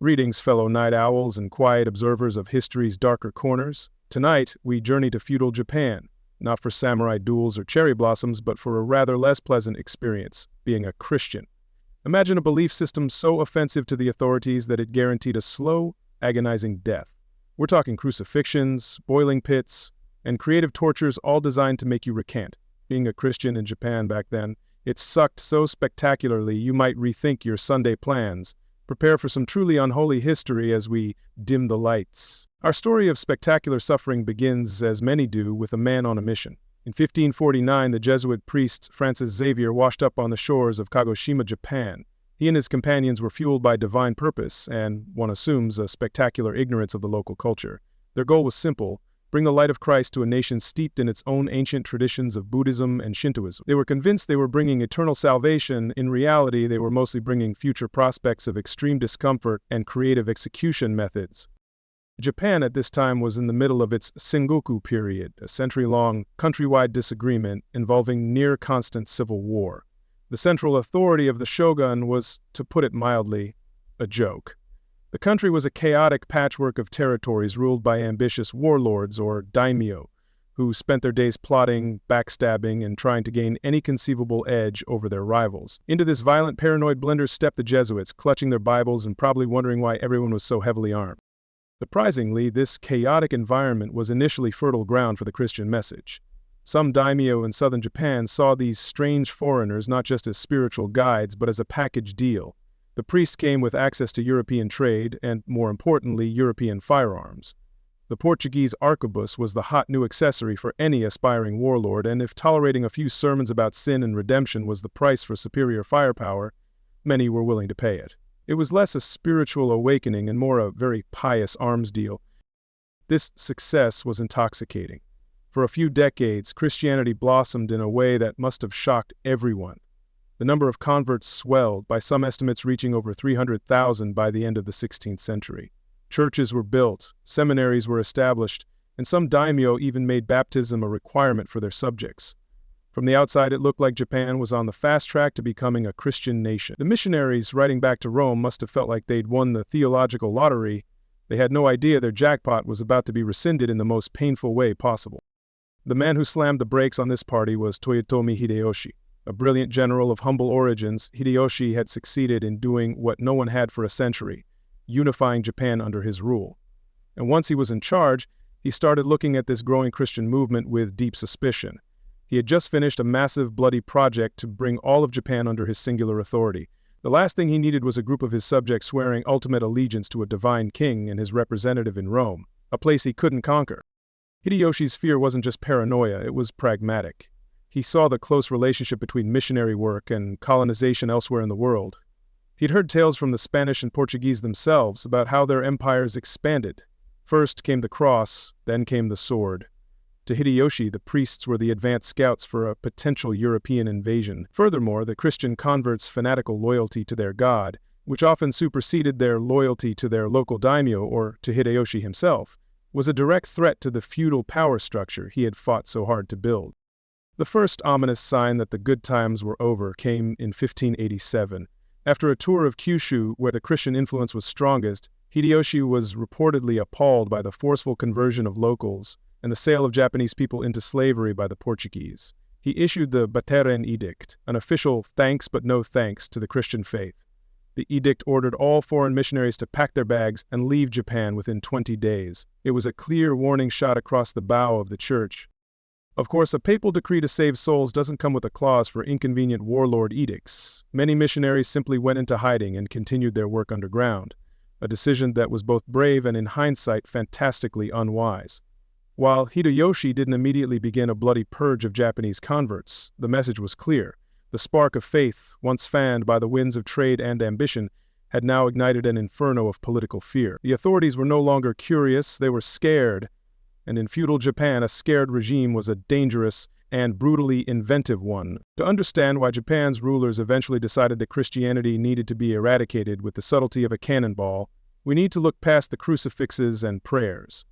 Greetings, fellow night owls and quiet observers of history's darker corners. Tonight, we journey to feudal Japan, not for samurai duels or cherry blossoms, but for a rather less pleasant experience, being a Christian. Imagine a belief system so offensive to the authorities that it guaranteed a slow, agonizing death. We're talking crucifixions, boiling pits, and creative tortures all designed to make you recant. Being a Christian in Japan back then, it sucked so spectacularly you might rethink your Sunday plans. Prepare for some truly unholy history as we dim the lights. Our story of spectacular suffering begins, as many do, with a man on a mission. In 1549, the Jesuit priest Francis Xavier washed up on the shores of Kagoshima, Japan. He and his companions were fueled by divine purpose and, one assumes, a spectacular ignorance of the local culture. Their goal was simple: bring the light of Christ to a nation steeped in its own ancient traditions of Buddhism and Shintoism. They were convinced they were bringing eternal salvation. In reality, they were mostly bringing future prospects of extreme discomfort and creative execution methods. Japan at this time was in the middle of its Sengoku period, a century-long, countrywide disagreement involving near-constant civil war. The central authority of the shogun was, to put it mildly, a joke. The country was a chaotic patchwork of territories ruled by ambitious warlords, or daimyo, who spent their days plotting, backstabbing, and trying to gain any conceivable edge over their rivals. Into this violent, paranoid blender stepped the Jesuits, clutching their Bibles and probably wondering why everyone was so heavily armed. Surprisingly, this chaotic environment was initially fertile ground for the Christian message. Some daimyo in southern Japan saw these strange foreigners not just as spiritual guides, but as a package deal. The priests came with access to European trade and, more importantly, European firearms. The Portuguese arquebus was the hot new accessory for any aspiring warlord, and if tolerating a few sermons about sin and redemption was the price for superior firepower, many were willing to pay it. It was less a spiritual awakening and more a very pious arms deal. This success was intoxicating. For a few decades, Christianity blossomed in a way that must have shocked everyone. The number of converts swelled, by some estimates reaching over 300,000 by the end of the 16th century. Churches were built, seminaries were established, and some daimyo even made baptism a requirement for their subjects. From the outside, it looked like Japan was on the fast track to becoming a Christian nation. The missionaries writing back to Rome must have felt like they'd won the theological lottery. They had no idea their jackpot was about to be rescinded in the most painful way possible. The man who slammed the brakes on this party was Toyotomi Hideyoshi. A brilliant general of humble origins, Hideyoshi had succeeded in doing what no one had for a century, unifying Japan under his rule. And once he was in charge, he started looking at this growing Christian movement with deep suspicion. He had just finished a massive, bloody project to bring all of Japan under his singular authority. The last thing he needed was a group of his subjects swearing ultimate allegiance to a divine king and his representative in Rome, a place he couldn't conquer. Hideyoshi's fear wasn't just paranoia, it was pragmatic. He saw the close relationship between missionary work and colonization elsewhere in the world. He'd heard tales from the Spanish and Portuguese themselves about how their empires expanded. First came the cross, then came the sword. To Hideyoshi, the priests were the advanced scouts for a potential European invasion. Furthermore, the Christian converts' fanatical loyalty to their god, which often superseded their loyalty to their local daimyo or to Hideyoshi himself, was a direct threat to the feudal power structure he had fought so hard to build. The first ominous sign that the good times were over came in 1587. After a tour of Kyushu, where the Christian influence was strongest, Hideyoshi was reportedly appalled by the forceful conversion of locals and the sale of Japanese people into slavery by the Portuguese. He issued the Bateren Edict, an official thanks but no thanks to the Christian faith. The edict ordered all foreign missionaries to pack their bags and leave Japan within 20 days. It was a clear warning shot across the bow of the church. Of course, a papal decree to save souls doesn't come with a clause for inconvenient warlord edicts. Many missionaries simply went into hiding and continued their work underground, a decision that was both brave and, in hindsight, fantastically unwise. While Hideyoshi didn't immediately begin a bloody purge of Japanese converts, the message was clear. The spark of faith, once fanned by the winds of trade and ambition, had now ignited an inferno of political fear. The authorities were no longer curious, they were scared. And in feudal Japan, a scared regime was a dangerous and brutally inventive one. To understand why Japan's rulers eventually decided that Christianity needed to be eradicated with the subtlety of a cannonball, we need to look past the crucifixes and prayers.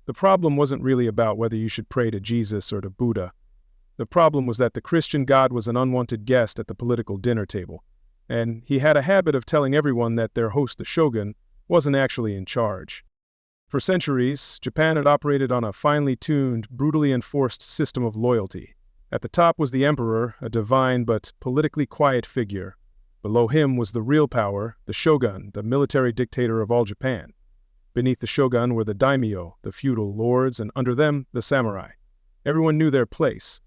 The problem wasn't really about whether you should pray to Jesus or to Buddha. The problem was that the Christian God was an unwanted guest at the political dinner table, and he had a habit of telling everyone that their host, the shogun, wasn't actually in charge. For centuries, Japan had operated on a finely tuned, brutally enforced system of loyalty. At the top was the emperor, a divine but politically quiet figure. Below him was the real power, the shogun, the military dictator of all Japan. Beneath the shogun were the daimyo, the feudal lords, and under them, the samurai. Everyone knew their place.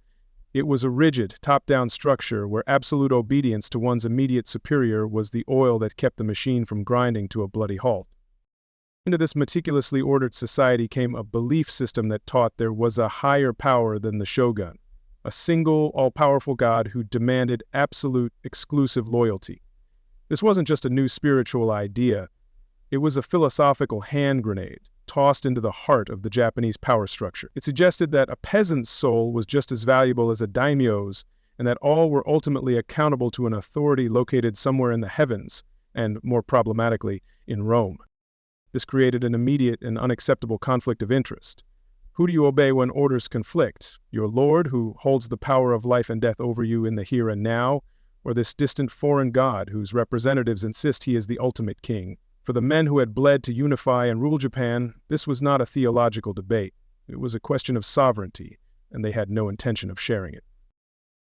It was a rigid, top-down structure where absolute obedience to one's immediate superior was the oil that kept the machine from grinding to a bloody halt. Into this meticulously ordered society came a belief system that taught there was a higher power than the shogun, a single, all-powerful god who demanded absolute, exclusive loyalty. This wasn't just a new spiritual idea. It was a philosophical hand grenade, tossed into the heart of the Japanese power structure. It suggested that a peasant's soul was just as valuable as a daimyo's, and that all were ultimately accountable to an authority located somewhere in the heavens, and, more problematically, in Rome. This created an immediate and unacceptable conflict of interest. Who do you obey when orders conflict? Your lord, who holds the power of life and death over you in the here and now, or this distant foreign god whose representatives insist he is the ultimate king? For the men who had bled to unify and rule Japan, this was not a theological debate. It was a question of sovereignty, and they had no intention of sharing it.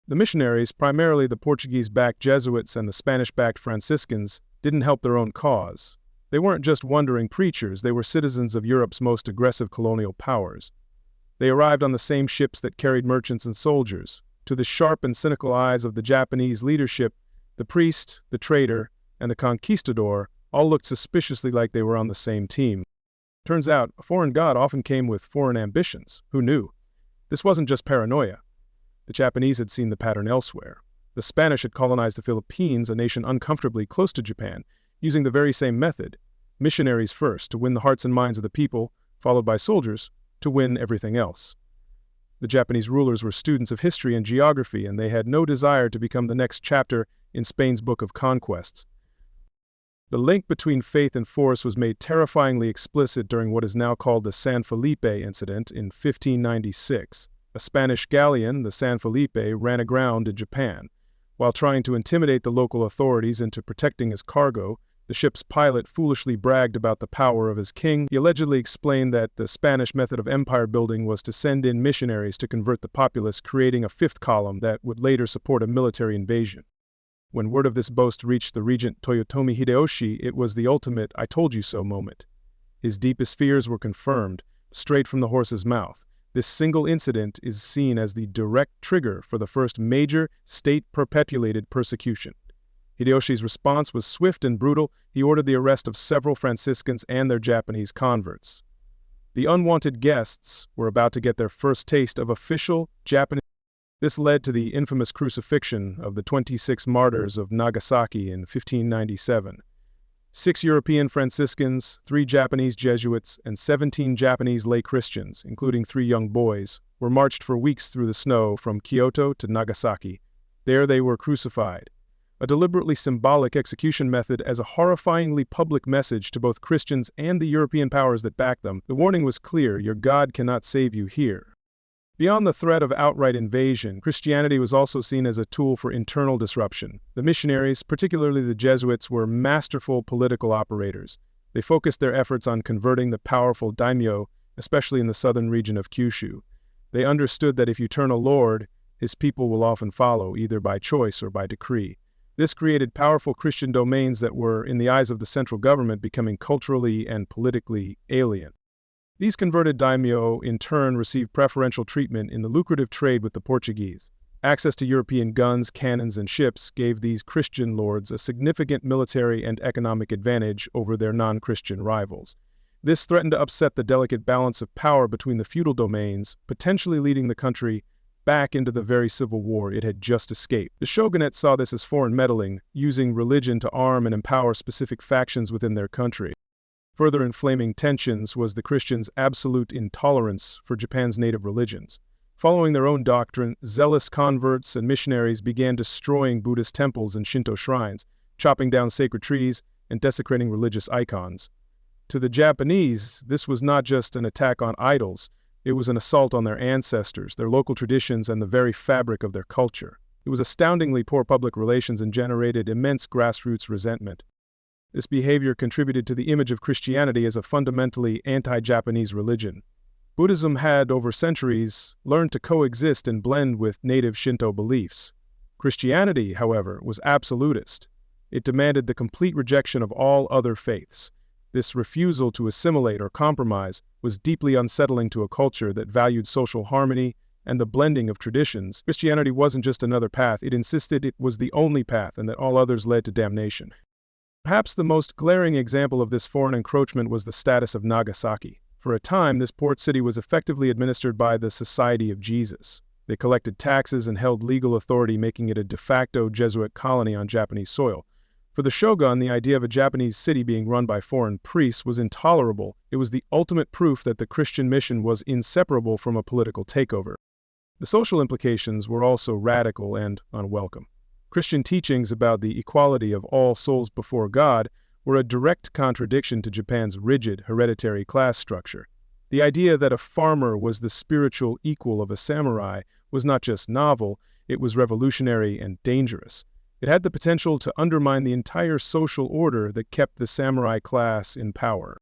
The missionaries, primarily the Portuguese-backed Jesuits and the Spanish-backed Franciscans, didn't help their own cause. They weren't just wandering preachers, they were citizens of Europe's most aggressive colonial powers. They arrived on the same ships that carried merchants and soldiers. To the sharp and cynical eyes of the Japanese leadership, the priest, the trader, and the conquistador all looked suspiciously like they were on the same team. Turns out, a foreign god often came with foreign ambitions. Who knew? This wasn't just paranoia. The Japanese had seen the pattern elsewhere. The Spanish had colonized the Philippines, a nation uncomfortably close to Japan, using the very same method. Missionaries first, to win the hearts and minds of the people, followed by soldiers, to win everything else. The Japanese rulers were students of history and geography, and they had no desire to become the next chapter in Spain's book of conquests. The link between faith and force was made terrifyingly explicit during what is now called the San Felipe incident in 1596. A Spanish galleon, the San Felipe, ran aground in Japan. While trying to intimidate the local authorities into protecting his cargo, the ship's pilot foolishly bragged about the power of his king. He allegedly explained that the Spanish method of empire building was to send in missionaries to convert the populace, creating a fifth column that would later support a military invasion. When word of this boast reached the regent Toyotomi Hideyoshi, it was the ultimate "I told you so" moment. His deepest fears were confirmed, straight from the horse's mouth. This single incident is seen as the direct trigger for the first major, state-perpetuated persecution. Hideyoshi's response was swift and brutal. He ordered the arrest of several Franciscans and their Japanese converts. The unwanted guests were about to get their first taste of official Japanese. This led to the infamous crucifixion of the 26 martyrs of Nagasaki in 1597. 6 European Franciscans, 3 Japanese Jesuits, and 17 Japanese lay Christians, including 3 young boys, were marched for weeks through the snow from Kyoto to Nagasaki. There they were crucified. A deliberately symbolic execution method as a horrifyingly public message to both Christians and the European powers that backed them. The warning was clear: your God cannot save you here. Beyond the threat of outright invasion, Christianity was also seen as a tool for internal disruption. The missionaries, particularly the Jesuits, were masterful political operators. They focused their efforts on converting the powerful daimyo, especially in the southern region of Kyushu. They understood that if you turn a lord, his people will often follow, either by choice or by decree. This created powerful Christian domains that were, in the eyes of the central government, becoming culturally and politically alien. These converted daimyo, in turn, received preferential treatment in the lucrative trade with the Portuguese. Access to European guns, cannons, and ships gave these Christian lords a significant military and economic advantage over their non-Christian rivals. This threatened to upset the delicate balance of power between the feudal domains, potentially leading the country back into the very civil war it had just escaped. The shogunate saw this as foreign meddling, using religion to arm and empower specific factions within their country. Further inflaming tensions was the Christians' absolute intolerance for Japan's native religions. Following their own doctrine, zealous converts and missionaries began destroying Buddhist temples and Shinto shrines, chopping down sacred trees, and desecrating religious icons. To the Japanese, this was not just an attack on idols. It was an assault on their ancestors, their local traditions, and the very fabric of their culture. It was astoundingly poor public relations and generated immense grassroots resentment. This behavior contributed to the image of Christianity as a fundamentally anti-Japanese religion. Buddhism had, over centuries, learned to coexist and blend with native Shinto beliefs. Christianity, however, was absolutist. It demanded the complete rejection of all other faiths. This refusal to assimilate or compromise was deeply unsettling to a culture that valued social harmony and the blending of traditions. Christianity wasn't just another path, it insisted it was the only path and that all others led to damnation. Perhaps the most glaring example of this foreign encroachment was the status of Nagasaki. For a time, this port city was effectively administered by the Society of Jesus. They collected taxes and held legal authority, making it a de facto Jesuit colony on Japanese soil. For the Shogun, the idea of a Japanese city being run by foreign priests was intolerable. It was the ultimate proof that the Christian mission was inseparable from a political takeover. The social implications were also radical and unwelcome. Christian teachings about the equality of all souls before God were a direct contradiction to Japan's rigid, hereditary class structure. The idea that a farmer was the spiritual equal of a samurai was not just novel, it was revolutionary and dangerous. It had the potential to undermine the entire social order that kept the samurai class in power.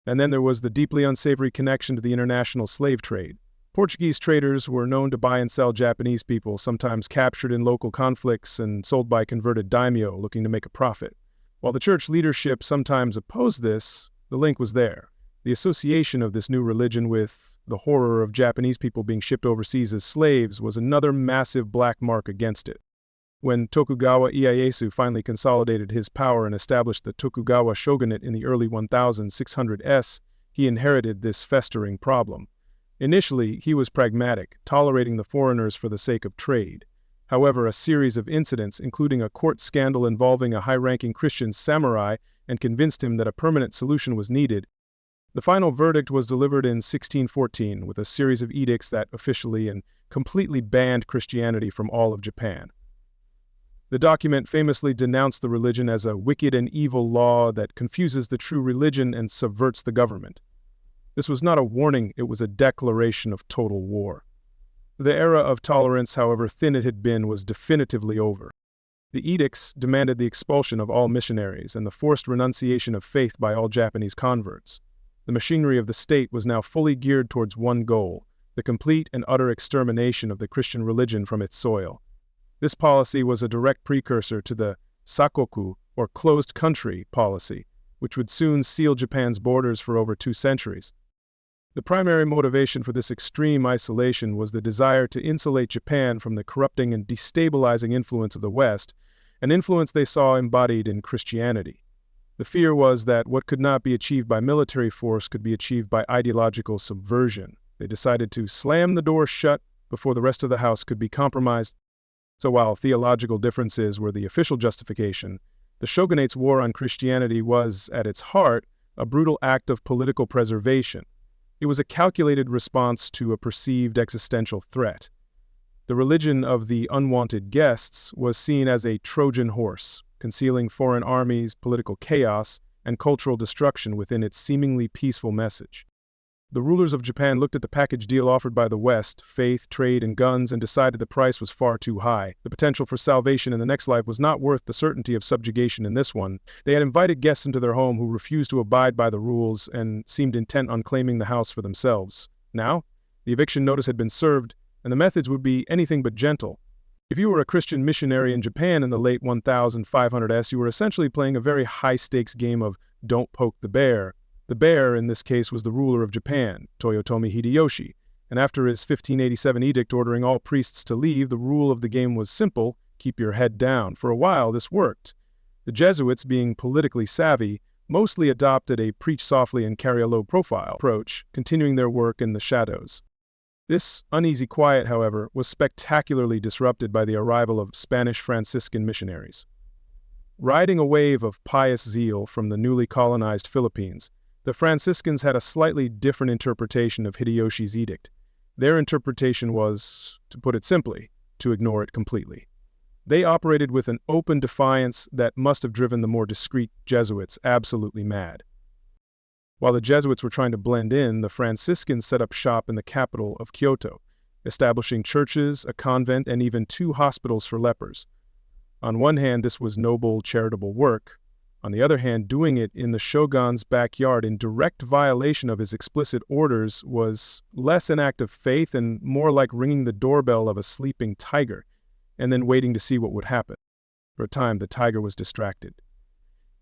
And then there was the deeply unsavory connection to the international slave trade. Portuguese traders were known to buy and sell Japanese people, sometimes captured in local conflicts and sold by converted daimyo looking to make a profit. While the church leadership sometimes opposed this, the link was there. The association of this new religion with the horror of Japanese people being shipped overseas as slaves was another massive black mark against it. When Tokugawa Ieyasu finally consolidated his power and established the Tokugawa Shogunate in the early 1600s, he inherited this festering problem. Initially, he was pragmatic, tolerating the foreigners for the sake of trade. However, a series of incidents, including a court scandal involving a high-ranking Christian samurai, convinced him that a permanent solution was needed. The final verdict was delivered in 1614 with a series of edicts that officially and completely banned Christianity from all of Japan. The document famously denounced the religion as a wicked and evil law that confuses the true religion and subverts the government. This was not a warning, it was a declaration of total war. The era of tolerance, however thin it had been, was definitively over. The edicts demanded the expulsion of all missionaries and the forced renunciation of faith by all Japanese converts. The machinery of the state was now fully geared towards one goal, the complete and utter extermination of the Christian religion from its soil. This policy was a direct precursor to the Sakoku, or closed country, policy, which would soon seal Japan's borders for over 2 centuries. The primary motivation for this extreme isolation was the desire to insulate Japan from the corrupting and destabilizing influence of the West, an influence they saw embodied in Christianity. The fear was that what could not be achieved by military force could be achieved by ideological subversion. They decided to slam the door shut before the rest of the house could be compromised. So while theological differences were the official justification, the shogunate's war on Christianity was, at its heart, a brutal act of political preservation. It was a calculated response to a perceived existential threat. The religion of the unwanted guests was seen as a Trojan horse, concealing foreign armies, political chaos, and cultural destruction within its seemingly peaceful message. The rulers of Japan looked at the package deal offered by the West, faith, trade, and guns, and decided the price was far too high. The potential for salvation in the next life was not worth the certainty of subjugation in this one. They had invited guests into their home who refused to abide by the rules and seemed intent on claiming the house for themselves. Now, the eviction notice had been served, and the methods would be anything but gentle. If you were a Christian missionary in Japan in the late 1500s, you were essentially playing a very high-stakes game of don't poke the bear. The bear, in this case, was the ruler of Japan, Toyotomi Hideyoshi, and after his 1587 edict ordering all priests to leave, the rule of the game was simple: keep your head down. For a while, this worked. The Jesuits, being politically savvy, mostly adopted a preach softly and carry a low profile approach, continuing their work in the shadows. This uneasy quiet, however, was spectacularly disrupted by the arrival of Spanish Franciscan missionaries. Riding a wave of pious zeal from the newly colonized Philippines, the Franciscans had a slightly different interpretation of Hideyoshi's edict. Their interpretation was, to put it simply, to ignore it completely. They operated with an open defiance that must have driven the more discreet Jesuits absolutely mad. While the Jesuits were trying to blend in, the Franciscans set up shop in the capital of Kyoto, establishing churches, a convent, and even 2 hospitals for lepers. On one hand, this was noble, charitable work. On the other hand, doing it in the shogun's backyard in direct violation of his explicit orders was less an act of faith and more like ringing the doorbell of a sleeping tiger and then waiting to see what would happen. For a time, the tiger was distracted.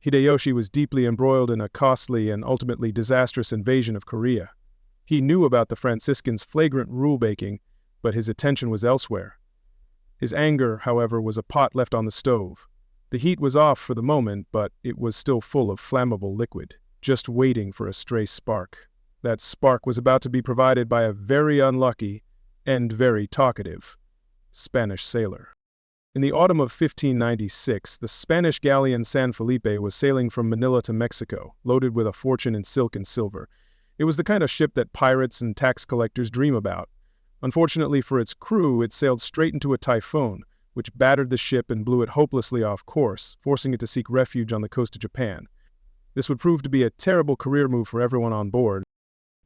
Hideyoshi was deeply embroiled in a costly and ultimately disastrous invasion of Korea. He knew about the Franciscans' flagrant rule-breaking, but his attention was elsewhere. His anger, however, was a pot left on the stove. The heat was off for the moment, but it was still full of flammable liquid, just waiting for a stray spark. That spark was about to be provided by a very unlucky and very talkative Spanish sailor. In the autumn of 1596, the Spanish galleon San Felipe was sailing from Manila to Mexico, loaded with a fortune in silk and silver. It was the kind of ship that pirates and tax collectors dream about. Unfortunately for its crew, it sailed straight into a typhoon, which battered the ship and blew it hopelessly off course, forcing it to seek refuge on the coast of Japan. This would prove to be a terrible career move for everyone on board.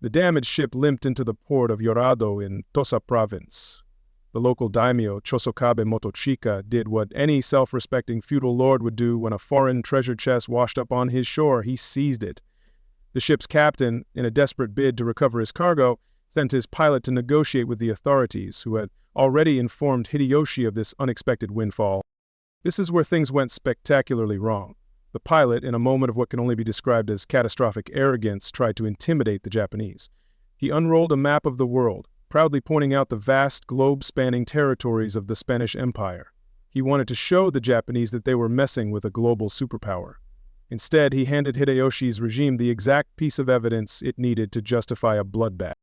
The damaged ship limped into the port of Yorado in Tosa province. The local daimyo, Chosokabe Motochika, did what any self-respecting feudal lord would do when a foreign treasure chest washed up on his shore. He seized it. The ship's captain, in a desperate bid to recover his cargo, sent his pilot to negotiate with the authorities, who had already informed Hideyoshi of this unexpected windfall. This is where things went spectacularly wrong. The pilot, in a moment of what can only be described as catastrophic arrogance, tried to intimidate the Japanese. He unrolled a map of the world, proudly pointing out the vast globe-spanning territories of the Spanish Empire. He wanted to show the Japanese that they were messing with a global superpower. Instead, he handed Hideyoshi's regime the exact piece of evidence it needed to justify a bloodbath.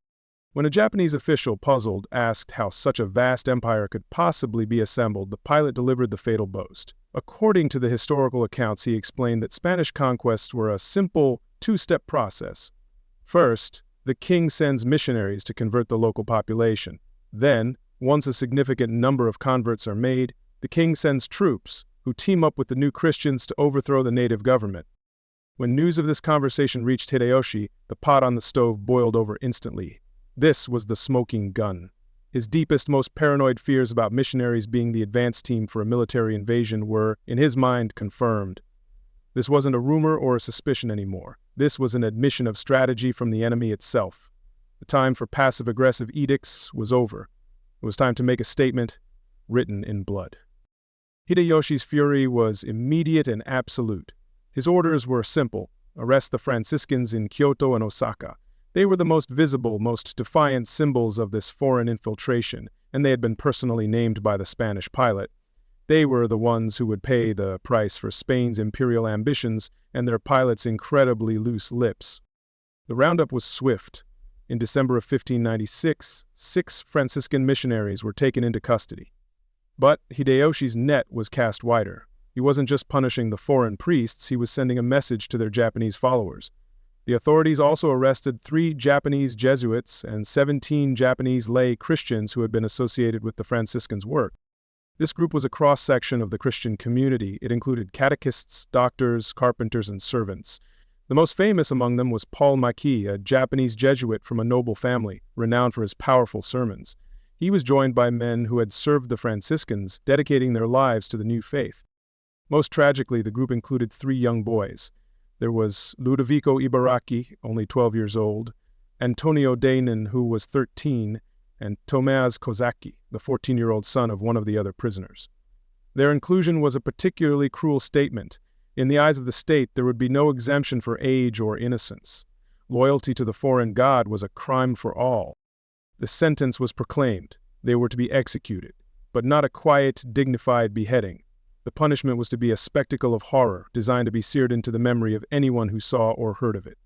When a Japanese official, puzzled, asked how such a vast empire could possibly be assembled, the pilot delivered the fatal boast. According to the historical accounts, he explained that Spanish conquests were a simple, two-step process. First, the king sends missionaries to convert the local population. Then, once a significant number of converts are made, the king sends troops, who team up with the new Christians to overthrow the native government. When news of this conversation reached Hideyoshi, the pot on the stove boiled over instantly. This was the smoking gun. His deepest, most paranoid fears about missionaries being the advance team for a military invasion were, in his mind, confirmed. This wasn't a rumor or a suspicion anymore. This was an admission of strategy from the enemy itself. The time for passive-aggressive edicts was over. It was time to make a statement, written in blood. Hideyoshi's fury was immediate and absolute. His orders were simple: arrest the Franciscans in Kyoto and Osaka. They were the most visible, most defiant symbols of this foreign infiltration, and they had been personally named by the Spanish pilot. They were the ones who would pay the price for Spain's imperial ambitions and their pilot's incredibly loose lips. The roundup was swift. In December of 1596, 6 Franciscan missionaries were taken into custody. But Hideyoshi's net was cast wider. He wasn't just punishing the foreign priests, he was sending a message to their Japanese followers. The authorities also arrested 3 Japanese Jesuits and 17 Japanese lay Christians who had been associated with the Franciscans' work. This group was a cross-section of the Christian community. It included catechists, doctors, carpenters, and servants. The most famous among them was Paul Maki, a Japanese Jesuit from a noble family, renowned for his powerful sermons. He was joined by men who had served the Franciscans, dedicating their lives to the new faith. Most tragically, the group included 3 young boys. There was Ludovico Ibaraki, only 12 years old, Antonio Dainin, who was 13, and Tomaz Kozaki, the 14-year-old son of one of the other prisoners. Their inclusion was a particularly cruel statement. In the eyes of the state, there would be no exemption for age or innocence. Loyalty to the foreign god was a crime for all. The sentence was proclaimed. They were to be executed, but not a quiet, dignified beheading. The punishment was to be a spectacle of horror, designed to be seared into the memory of anyone who saw or heard of it.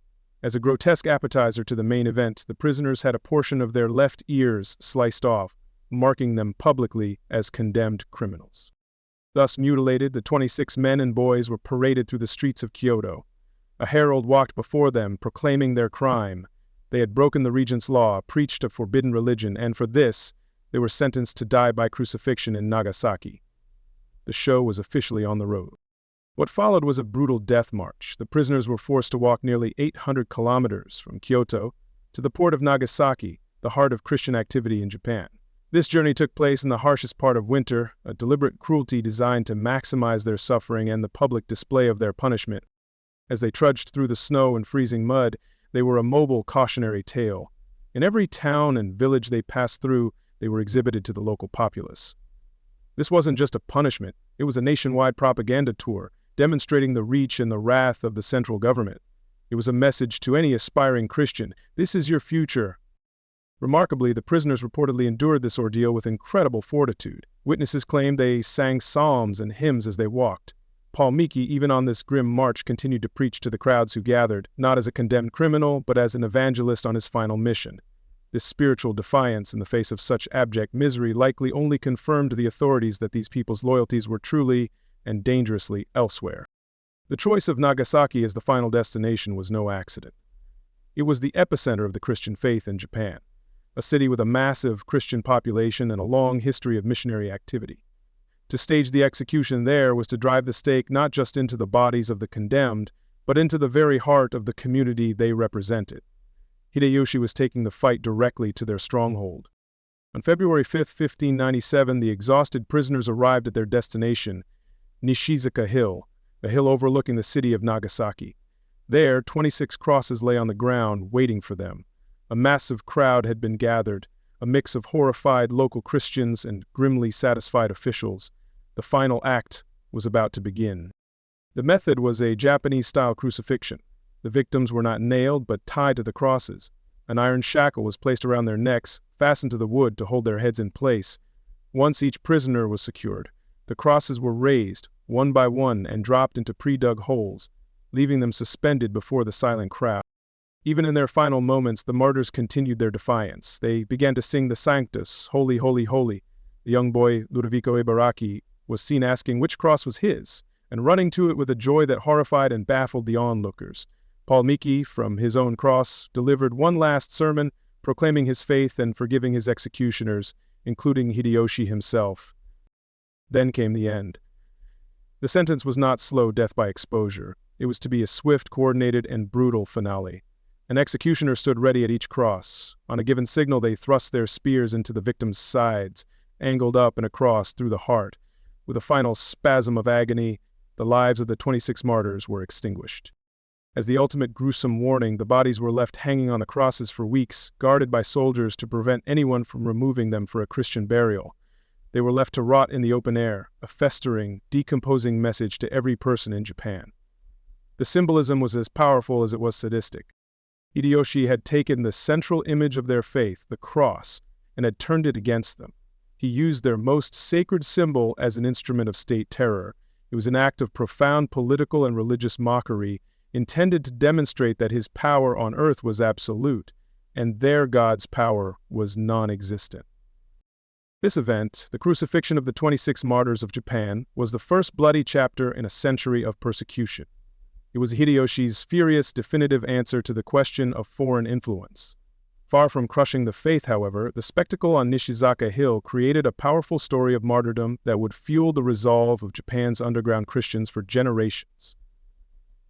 As a grotesque appetizer to the main event, the prisoners had a portion of their left ears sliced off, marking them publicly as condemned criminals. Thus mutilated, the 26 men and boys were paraded through the streets of Kyoto. A herald walked before them, proclaiming their crime. They had broken the regent's law, preached a forbidden religion, and for this, they were sentenced to die by crucifixion in Nagasaki. The show was officially on the road. What followed was a brutal death march. The prisoners were forced to walk nearly 800 kilometers from Kyoto to the port of Nagasaki, the heart of Christian activity in Japan. This journey took place in the harshest part of winter, a deliberate cruelty designed to maximize their suffering and the public display of their punishment As they trudged through the snow and freezing mud, they were a mobile cautionary tale. In every town and village they passed through, they were exhibited to the local populace. This wasn't just a punishment, it was a nationwide propaganda tour, demonstrating the reach and the wrath of the central government. It was a message to any aspiring Christian: this is your future. Remarkably, the prisoners reportedly endured this ordeal with incredible fortitude. Witnesses claimed they sang psalms and hymns as they walked. Paul Miki, even on this grim march, continued to preach to the crowds who gathered, not as a condemned criminal, but as an evangelist on his final mission. This spiritual defiance in the face of such abject misery likely only confirmed to the authorities that these people's loyalties were truly and dangerously elsewhere. The choice of Nagasaki as the final destination was no accident. It was the epicenter of the Christian faith in Japan, a city with a massive Christian population and a long history of missionary activity. To stage the execution there was to drive the stake not just into the bodies of the condemned, but into the very heart of the community they represented. Hideyoshi was taking the fight directly to their stronghold. On February 5, 1597, the exhausted prisoners arrived at their destination, Nishizuka Hill, a hill overlooking the city of Nagasaki. There, 26 crosses lay on the ground, waiting for them. A massive crowd had been gathered, a mix of horrified local Christians and grimly satisfied officials. The final act was about to begin. The method was a Japanese-style crucifixion. The victims were not nailed, but tied to the crosses. An iron shackle was placed around their necks, fastened to the wood to hold their heads in place. Once each prisoner was secured, the crosses were raised, one by one, and dropped into pre-dug holes, leaving them suspended before the silent crowd. Even in their final moments, the martyrs continued their defiance. They began to sing the Sanctus, Holy, Holy, Holy. The young boy, Ludovico Ibaraki, was seen asking which cross was his, and running to it with a joy that horrified and baffled the onlookers. Paul Miki, from his own cross, delivered one last sermon, proclaiming his faith and forgiving his executioners, including Hideyoshi himself. Then came the end. The sentence was not slow death by exposure. It was to be a swift, coordinated, and brutal finale. An executioner stood ready at each cross. On a given signal, they thrust their spears into the victim's sides, angled up and across through the heart. With a final spasm of agony, the lives of the 26 martyrs were extinguished. As the ultimate gruesome warning, the bodies were left hanging on the crosses for weeks, guarded by soldiers to prevent anyone from removing them for a Christian burial. They were left to rot in the open air, a festering, decomposing message to every person in Japan. The symbolism was as powerful as it was sadistic. Hideyoshi had taken the central image of their faith, the cross, and had turned it against them. He used their most sacred symbol as an instrument of state terror. It was an act of profound political and religious mockery, intended to demonstrate that his power on earth was absolute, and their God's power was non-existent. This event, the crucifixion of the 26 martyrs of Japan, was the first bloody chapter in a century of persecution. It was Hideyoshi's furious, definitive answer to the question of foreign influence. Far from crushing the faith, however, the spectacle on Nishizuka Hill created a powerful story of martyrdom that would fuel the resolve of Japan's underground Christians for generations.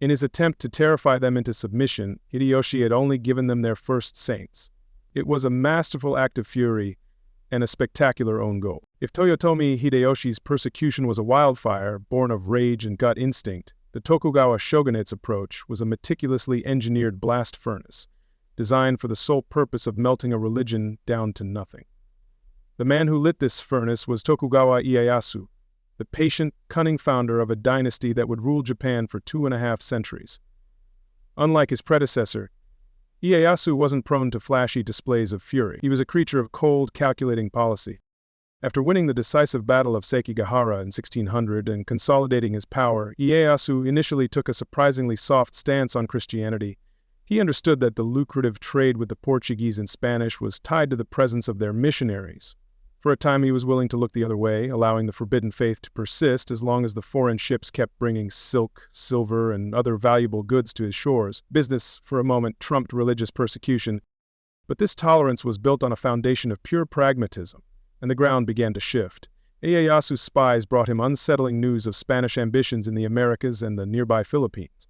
In his attempt to terrify them into submission, Hideyoshi had only given them their first saints. It was a masterful act of fury and a spectacular own goal. If Toyotomi Hideyoshi's persecution was a wildfire born of rage and gut instinct, the Tokugawa Shogunate's approach was a meticulously engineered blast furnace, designed for the sole purpose of melting a religion down to nothing. The man who lit this furnace was Tokugawa Ieyasu, the patient, cunning founder of a dynasty that would rule Japan for 2.5 centuries. Unlike his predecessor, Ieyasu wasn't prone to flashy displays of fury. He was a creature of cold, calculating policy. After winning the decisive battle of Sekigahara in 1600 and consolidating his power, Ieyasu initially took a surprisingly soft stance on Christianity. He understood that the lucrative trade with the Portuguese and Spanish was tied to the presence of their missionaries. For a time he was willing to look the other way, allowing the forbidden faith to persist as long as the foreign ships kept bringing silk, silver, and other valuable goods to his shores. Business, for a moment, trumped religious persecution, but this tolerance was built on a foundation of pure pragmatism, and the ground began to shift. Ieyasu's spies brought him unsettling news of Spanish ambitions in the Americas and the nearby Philippines.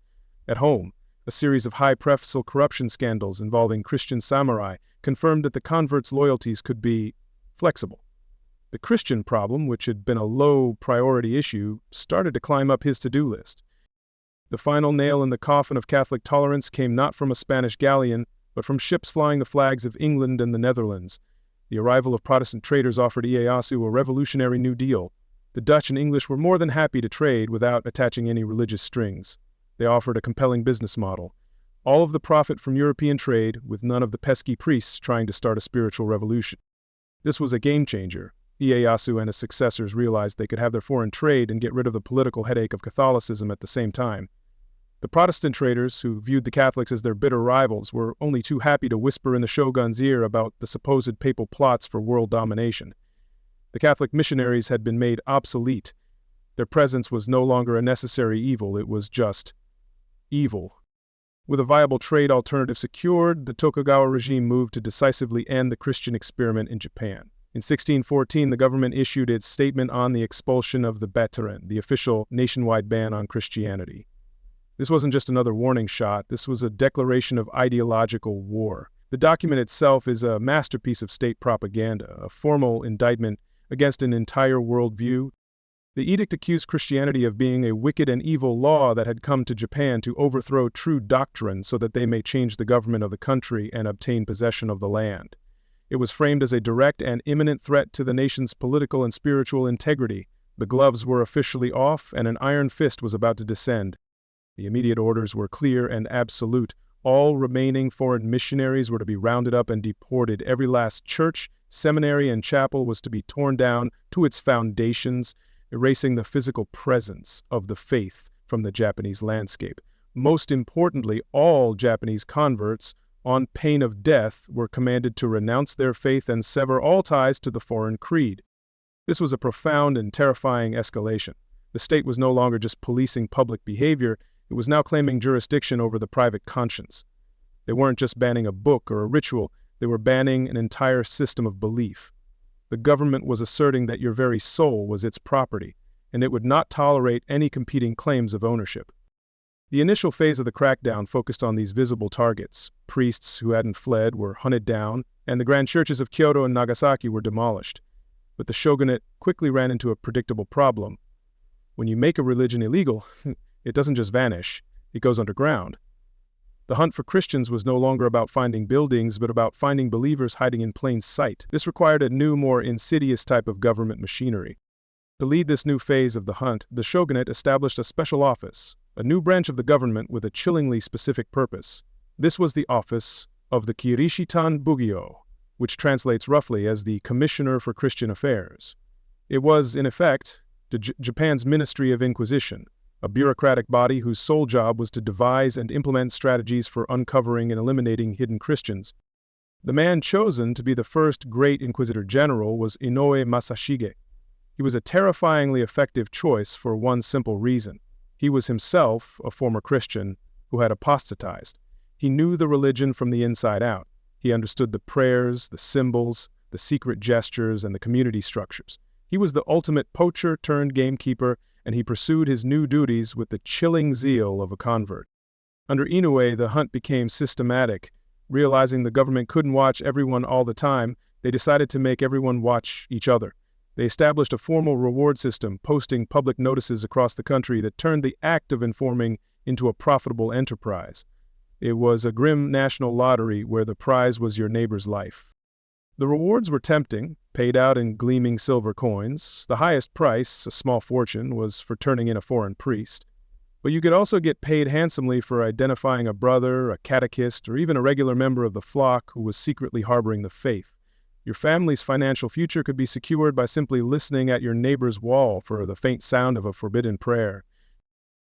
At home, a series of high-profile corruption scandals involving Christian samurai confirmed that the converts' loyalties could be flexible. The Christian problem, which had been a low-priority issue, started to climb up his to-do list. The final nail in the coffin of Catholic tolerance came not from a Spanish galleon, but from ships flying the flags of England and the Netherlands. The arrival of Protestant traders offered Ieyasu a revolutionary new deal. The Dutch and English were more than happy to trade without attaching any religious strings. They offered a compelling business model. All of the profit from European trade, with none of the pesky priests trying to start a spiritual revolution. This was a game changer. Ieyasu and his successors realized they could have their foreign trade and get rid of the political headache of Catholicism at the same time. The Protestant traders, who viewed the Catholics as their bitter rivals, were only too happy to whisper in the Shogun's ear about the supposed papal plots for world domination. The Catholic missionaries had been made obsolete. Their presence was no longer a necessary evil, it was just evil. With a viable trade alternative secured, the Tokugawa regime moved to decisively end the Christian experiment in Japan. In 1614, the government issued its statement on the expulsion of the Bateran, the official nationwide ban on Christianity. This wasn't just another warning shot, this was a declaration of ideological war. The document itself is a masterpiece of state propaganda, a formal indictment against an entire worldview. The edict accused Christianity of being a wicked and evil law that had come to Japan to overthrow true doctrine so that they may change the government of the country and obtain possession of the land. It was framed as a direct and imminent threat to the nation's political and spiritual integrity. The gloves were officially off, and an iron fist was about to descend. The immediate orders were clear and absolute. All remaining foreign missionaries were to be rounded up and deported. Every last church, seminary, and chapel was to be torn down to its foundations, erasing the physical presence of the faith from the Japanese landscape. Most importantly, all Japanese converts, on pain of death, were commanded to renounce their faith and sever all ties to the foreign creed. This was a profound and terrifying escalation. The state was no longer just policing public behavior, it was now claiming jurisdiction over the private conscience. They weren't just banning a book or a ritual, they were banning an entire system of belief. The government was asserting that your very soul was its property, and it would not tolerate any competing claims of ownership. The initial phase of the crackdown focused on these visible targets. Priests who hadn't fled were hunted down, and the grand churches of Kyoto and Nagasaki were demolished. But the shogunate quickly ran into a predictable problem. When you make a religion illegal, it doesn't just vanish, it goes underground. The hunt for Christians was no longer about finding buildings, but about finding believers hiding in plain sight. This required a new, more insidious type of government machinery. To lead this new phase of the hunt, the shogunate established a special office, a new branch of the government with a chillingly specific purpose. This was the office of the Kirishitan Bugyo, which translates roughly as the Commissioner for Christian Affairs. It was, in effect, Japan's Ministry of Inquisition, a bureaucratic body whose sole job was to devise and implement strategies for uncovering and eliminating hidden Christians. The man chosen to be the first great Inquisitor General was Inoue Masashige. He was a terrifyingly effective choice for one simple reason. He was himself a former Christian who had apostatized. He knew the religion from the inside out. He understood the prayers, the symbols, the secret gestures, and the community structures. He was the ultimate poacher turned gamekeeper, and he pursued his new duties with the chilling zeal of a convert. Under Inoue, the hunt became systematic. Realizing the government couldn't watch everyone all the time, they decided to make everyone watch each other. They established a formal reward system, posting public notices across the country that turned the act of informing into a profitable enterprise. It was a grim national lottery where the prize was your neighbor's life. The rewards were tempting, paid out in gleaming silver coins. The highest price, a small fortune, was for turning in a foreign priest. But you could also get paid handsomely for identifying a brother, a catechist, or even a regular member of the flock who was secretly harboring the faith. Your family's financial future could be secured by simply listening at your neighbor's wall for the faint sound of a forbidden prayer.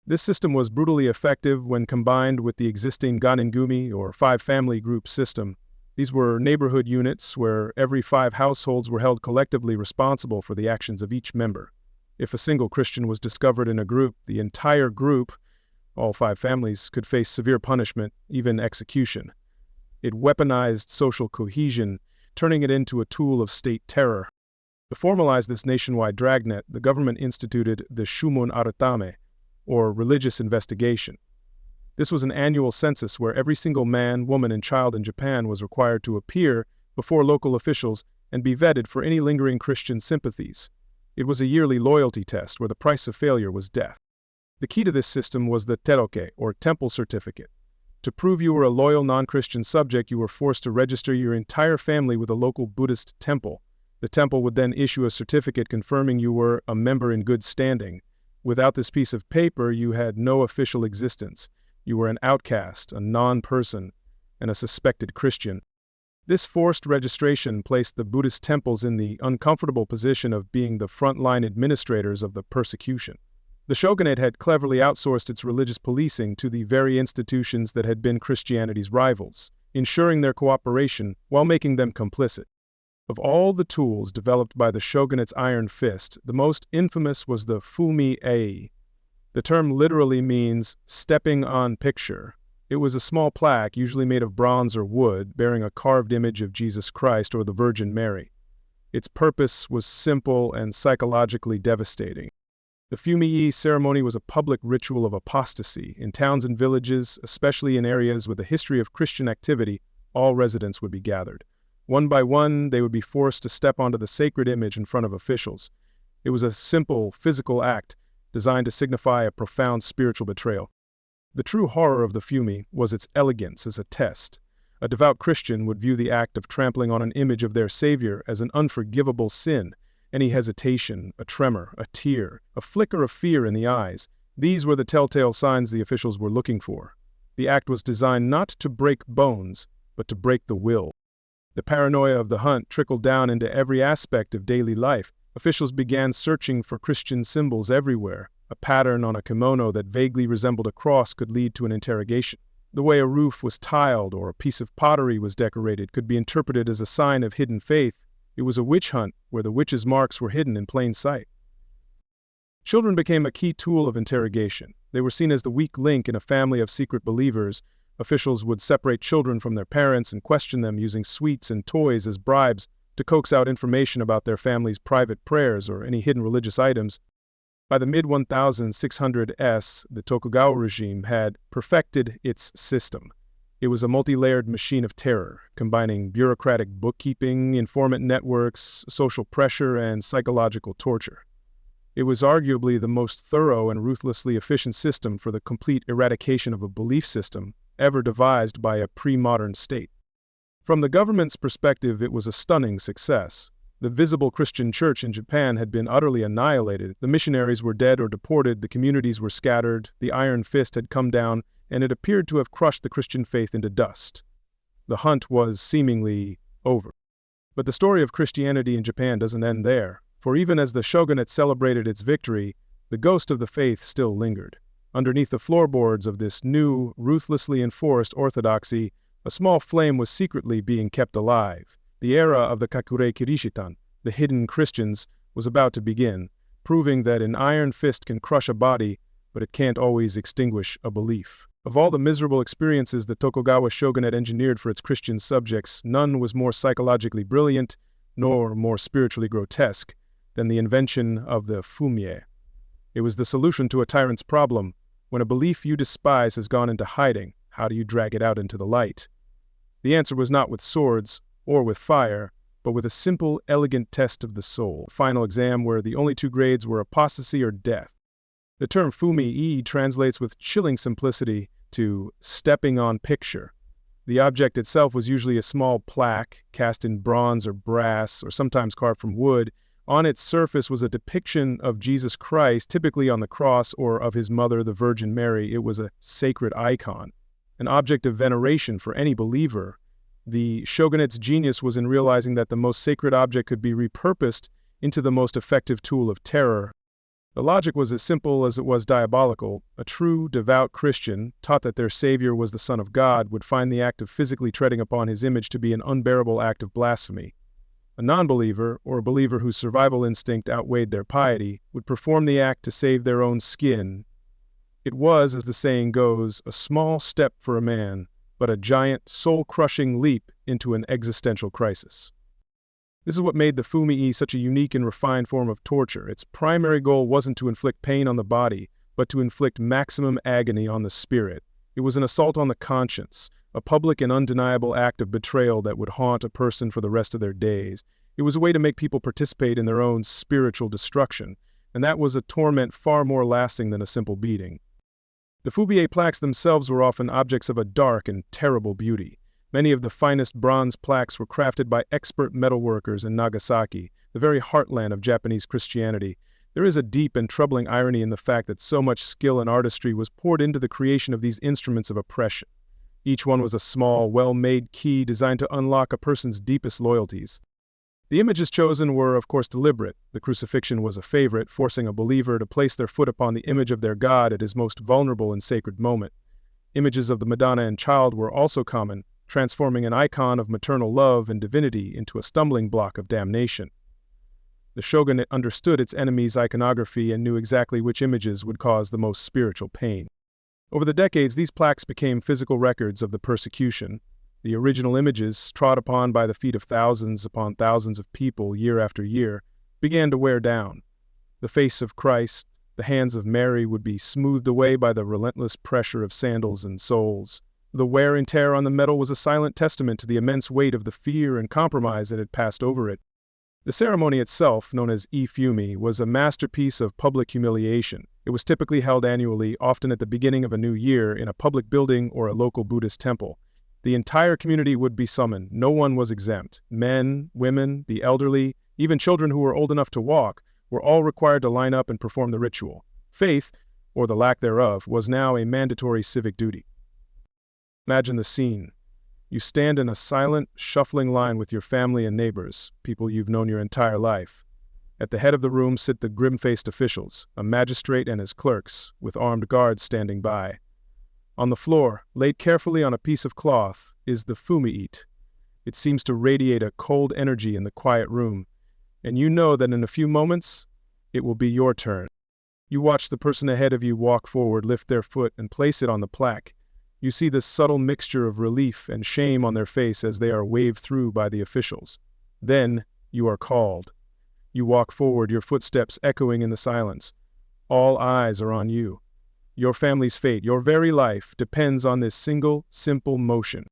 This system was brutally effective when combined with the existing ganengumi, or five-family group system. These were neighborhood units where every 5 households were held collectively responsible for the actions of each member. If a single Christian was discovered in a group, the entire group, all 5 families, could face severe punishment, even execution. It weaponized social cohesion, turning it into a tool of state terror. To formalize this nationwide dragnet, the government instituted the Shumon Aratame, or religious investigation. This was an annual census where every single man, woman, and child in Japan was required to appear before local officials and be vetted for any lingering Christian sympathies. It was a yearly loyalty test where the price of failure was death. The key to this system was the teroke, or temple certificate. To prove you were a loyal non-Christian subject, you were forced to register your entire family with a local Buddhist temple. The temple would then issue a certificate confirming you were a member in good standing. Without this piece of paper, you had no official existence. You were an outcast, a non-person, and a suspected Christian. This forced registration placed the Buddhist temples in the uncomfortable position of being the frontline administrators of the persecution. The shogunate had cleverly outsourced its religious policing to the very institutions that had been Christianity's rivals, ensuring their cooperation while making them complicit. Of all the tools developed by the shogunate's iron fist, the most infamous was the Fumi-e. The term literally means stepping on picture. It was a small plaque, usually made of bronze or wood, bearing a carved image of Jesus Christ or the Virgin Mary. Its purpose was simple and psychologically devastating. The Fumi-e ceremony was a public ritual of apostasy. In towns and villages, especially in areas with a history of Christian activity, all residents would be gathered. One by one, they would be forced to step onto the sacred image in front of officials. It was a simple, physical act designed to signify a profound spiritual betrayal. The true horror of the Fumi was its elegance as a test. A devout Christian would view the act of trampling on an image of their Savior as an unforgivable sin. Any hesitation, a tremor, a tear, a flicker of fear in the eyes, these were the telltale signs the officials were looking for. The act was designed not to break bones, but to break the will. The paranoia of the hunt trickled down into every aspect of daily life. Officials began searching for Christian symbols everywhere. A pattern on a kimono that vaguely resembled a cross could lead to an interrogation. The way a roof was tiled or a piece of pottery was decorated could be interpreted as a sign of hidden faith. It was a witch hunt where the witch's marks were hidden in plain sight. Children became a key tool of interrogation. They were seen as the weak link in a family of secret believers. Officials would separate children from their parents and question them using sweets and toys as bribes to coax out information about their family's private prayers or any hidden religious items. By the mid-1600s, the Tokugawa regime had perfected its system. It was a multi-layered machine of terror, combining bureaucratic bookkeeping, informant networks, social pressure, and psychological torture. It was arguably the most thorough and ruthlessly efficient system for the complete eradication of a belief system ever devised by a pre-modern state. From the government's perspective, it was a stunning success. The visible Christian church in Japan had been utterly annihilated. The missionaries were dead or deported, the communities were scattered, the iron fist had come down, and it appeared to have crushed the Christian faith into dust. The hunt was seemingly over. But the story of Christianity in Japan doesn't end there, for even as the shogunate celebrated its victory, the ghost of the faith still lingered. Underneath the floorboards of this new, ruthlessly enforced orthodoxy, a small flame was secretly being kept alive. The era of the Kakure Kirishitan, the hidden Christians, was about to begin, proving that an iron fist can crush a body, but it can't always extinguish a belief. Of all the miserable experiences the Tokugawa Shogunate engineered for its Christian subjects, none was more psychologically brilliant, nor more spiritually grotesque, than the invention of the Fumi-e. It was the solution to a tyrant's problem. When a belief you despise has gone into hiding, how do you drag it out into the light? The answer was not with swords or with fire, but with a simple, elegant test of the soul, a final exam where the only two grades were apostasy or death. The term Fumi-e translates with chilling simplicity to stepping on picture. The object itself was usually a small plaque, cast in bronze or brass, or sometimes carved from wood. On its surface was a depiction of Jesus Christ, typically on the cross, or of his mother, the Virgin Mary. It was a sacred icon, an object of veneration for any believer. The shogunate's genius was in realizing that the most sacred object could be repurposed into the most effective tool of terror. The logic was as simple as it was diabolical. A true, devout Christian, taught that their Savior was the Son of God, would find the act of physically treading upon his image to be an unbearable act of blasphemy. A non-believer, or a believer whose survival instinct outweighed their piety, would perform the act to save their own skin. It was, as the saying goes, a small step for a man, but a giant, soul-crushing leap into an existential crisis. This is what made the Fumi-e such a unique and refined form of torture. Its primary goal wasn't to inflict pain on the body, but to inflict maximum agony on the spirit. It was an assault on the conscience, a public and undeniable act of betrayal that would haunt a person for the rest of their days. It was a way to make people participate in their own spiritual destruction. and that was a torment far more lasting than a simple beating. The Fumi-e plaques themselves were often objects of a dark and terrible beauty. Many of the finest bronze plaques were crafted by expert metalworkers in Nagasaki, the very heartland of Japanese Christianity. There is a deep and troubling irony in the fact that so much skill and artistry was poured into the creation of these instruments of oppression. Each one was a small, well-made key designed to unlock a person's deepest loyalties. The images chosen were, of course, deliberate. The crucifixion was a favorite, forcing a believer to place their foot upon the image of their God at his most vulnerable and sacred moment. Images of the Madonna and Child were also common, transforming an icon of maternal love and divinity into a stumbling block of damnation. The shogunate understood its enemy's iconography and knew exactly which images would cause the most spiritual pain. Over the decades, these plaques became physical records of the persecution. The original images, trod upon by the feet of thousands upon thousands of people year after year, began to wear down. The face of Christ, the hands of Mary would be smoothed away by the relentless pressure of sandals and soles. The wear and tear on the metal was a silent testament to the immense weight of the fear and compromise that had passed over it. The ceremony itself, known as Ifumi, was a masterpiece of public humiliation. It was typically held annually, often at the beginning of a new year, in a public building or a local Buddhist temple. The entire community would be summoned. No one was exempt. Men, women, the elderly, even children who were old enough to walk, were all required to line up and perform the ritual. Faith, or the lack thereof, was now a mandatory civic duty. Imagine the scene. You stand in a silent, shuffling line with your family and neighbors, people you've known your entire life. At the head of the room sit the grim-faced officials, a magistrate and his clerks, with armed guards standing by. On the floor, laid carefully on a piece of cloth, is the Fumi-e. It seems to radiate a cold energy in the quiet room, and you know that in a few moments, it will be your turn. You watch the person ahead of you walk forward, lift their foot, and place it on the plaque. You see the subtle mixture of relief and shame on their face as they are waved through by the officials. Then, you are called. You walk forward, your footsteps echoing in the silence. All eyes are on you. Your family's fate, your very life, depends on this single, simple motion.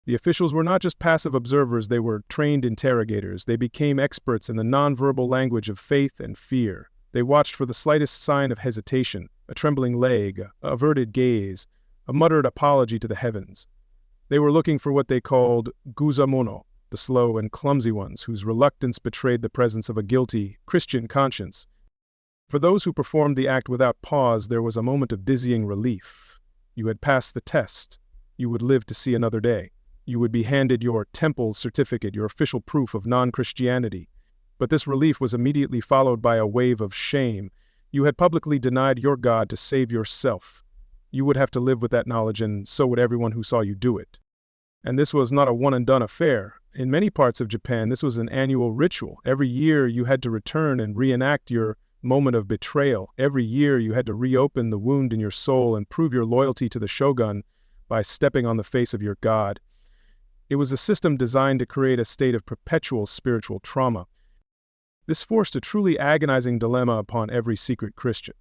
The officials were not just passive observers, they were trained interrogators. They became experts in the nonverbal language of faith and fear. They watched for the slightest sign of hesitation, a trembling leg, a averted gaze, a muttered apology to the heavens. They were looking for what they called guzamono, the slow and clumsy ones whose reluctance betrayed the presence of a guilty, Christian conscience. For those who performed the act without pause, there was a moment of dizzying relief. You had passed the test. You would live to see another day. You would be handed your temple certificate, your official proof of non-Christianity. But this relief was immediately followed by a wave of shame. You had publicly denied your God to save yourself. You would have to live with that knowledge, and so would everyone who saw you do it. And this was not a one-and-done affair. In many parts of Japan, this was an annual ritual. Every year you had to return and reenact your moment of betrayal. Every year you had to reopen the wound in your soul and prove your loyalty to the shogun by stepping on the face of your God. It was a system designed to create a state of perpetual spiritual trauma. This forced a truly agonizing dilemma upon every secret Christian.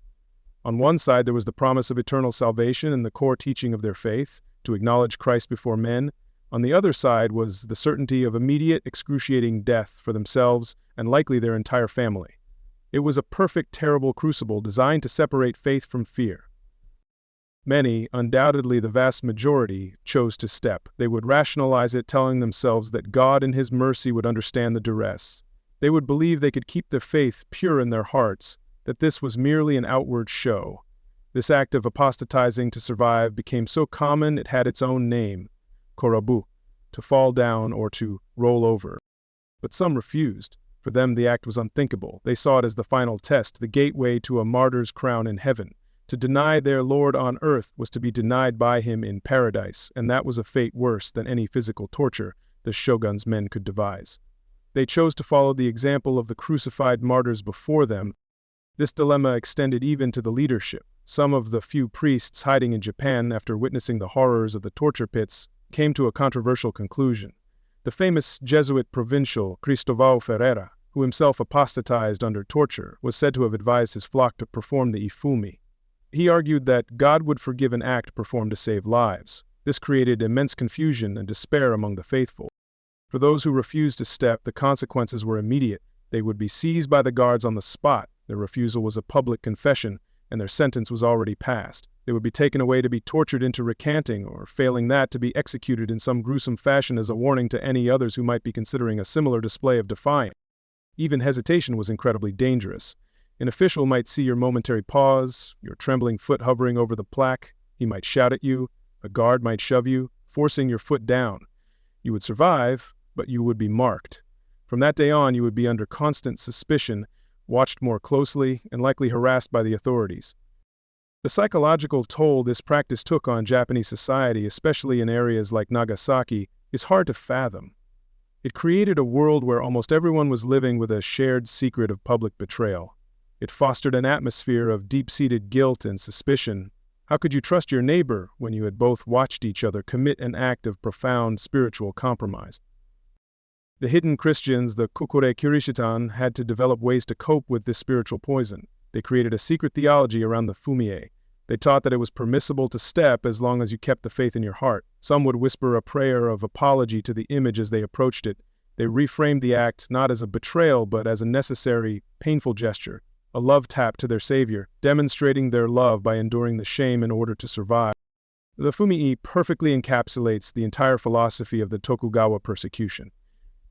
On one side, there was the promise of eternal salvation and the core teaching of their faith, to acknowledge Christ before men. On the other side was the certainty of immediate, excruciating death for themselves and likely their entire family. It was a perfect, terrible crucible designed to separate faith from fear. Many, undoubtedly the vast majority, chose to step. They would rationalize it, telling themselves that God in His mercy would understand the duress. They would believe they could keep their faith pure in their hearts, that this was merely an outward show. This act of apostatizing to survive became so common it had its own name, korabu, to fall down or to roll over. But some refused. For them, the act was unthinkable. They saw it as the final test, the gateway to a martyr's crown in heaven. To deny their Lord on earth was to be denied by Him in paradise, and that was a fate worse than any physical torture the shogun's men could devise. They chose to follow the example of the crucified martyrs before them. This dilemma extended even to the leadership. Some of the few priests hiding in Japan after witnessing the horrors of the torture pits came to a controversial conclusion. The famous Jesuit provincial Cristóvão Ferreira, who himself apostatized under torture, was said to have advised his flock to perform the Ifumi. He argued that God would forgive an act performed to save lives. This created immense confusion and despair among the faithful. For those who refused to step, the consequences were immediate. They would be seized by the guards on the spot. Their refusal was a public confession, and their sentence was already passed. They would be taken away to be tortured into recanting, or failing that, to be executed in some gruesome fashion as a warning to any others who might be considering a similar display of defiance. Even hesitation was incredibly dangerous. An official might see your momentary pause, your trembling foot hovering over the plaque. He might shout at you. A guard might shove you, forcing your foot down. You would survive, but you would be marked. From that day on, you would be under constant suspicion, watched more closely, and likely harassed by the authorities. The psychological toll this practice took on Japanese society, especially in areas like Nagasaki, is hard to fathom. It created a world where almost everyone was living with a shared secret of public betrayal. It fostered an atmosphere of deep-seated guilt and suspicion. How could you trust your neighbor when you had both watched each other commit an act of profound spiritual compromise? The hidden Christians, the Kakure Kirishitan, had to develop ways to cope with this spiritual poison. They created a secret theology around the Fumi-e. They taught that it was permissible to step as long as you kept the faith in your heart. Some would whisper a prayer of apology to the image as they approached it. They reframed the act not as a betrayal but as a necessary, painful gesture, a love tap to their savior, demonstrating their love by enduring the shame in order to survive. The Fumi-e perfectly encapsulates the entire philosophy of the Tokugawa persecution.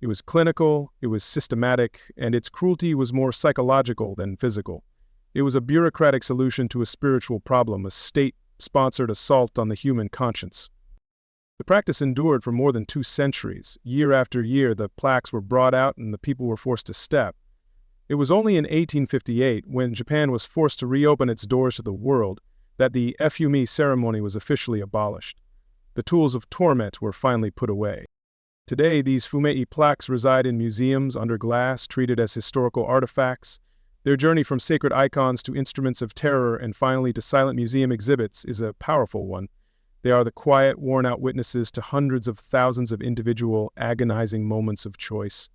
It was clinical, it was systematic, and its cruelty was more psychological than physical. It was a bureaucratic solution to a spiritual problem, a state-sponsored assault on the human conscience. The practice endured for more than 2 centuries. Year after year, the plaques were brought out and the people were forced to step. It was only in 1858, when Japan was forced to reopen its doors to the world, that the Fumi ceremony was officially abolished. The tools of torment were finally put away. Today, these Fumi-e plaques reside in museums under glass, treated as historical artifacts. Their journey from sacred icons to instruments of terror and finally to silent museum exhibits is a powerful one. They are the quiet, worn-out witnesses to hundreds of thousands of individual, agonizing moments of choice.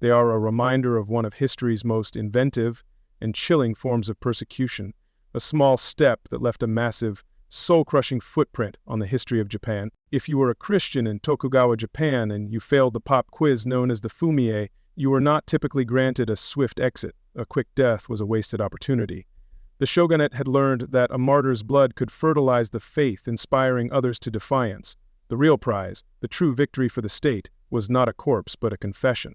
They are a reminder of one of history's most inventive and chilling forms of persecution, a small step that left a massive, soul-crushing footprint on the history of Japan. If you were a Christian in Tokugawa, Japan, and you failed the pop quiz known as the Fumi-e, you were not typically granted a swift exit. A quick death was a wasted opportunity. The Shogunate had learned that a martyr's blood could fertilize the faith, inspiring others to defiance. The real prize, the true victory for the state, was not a corpse but a confession.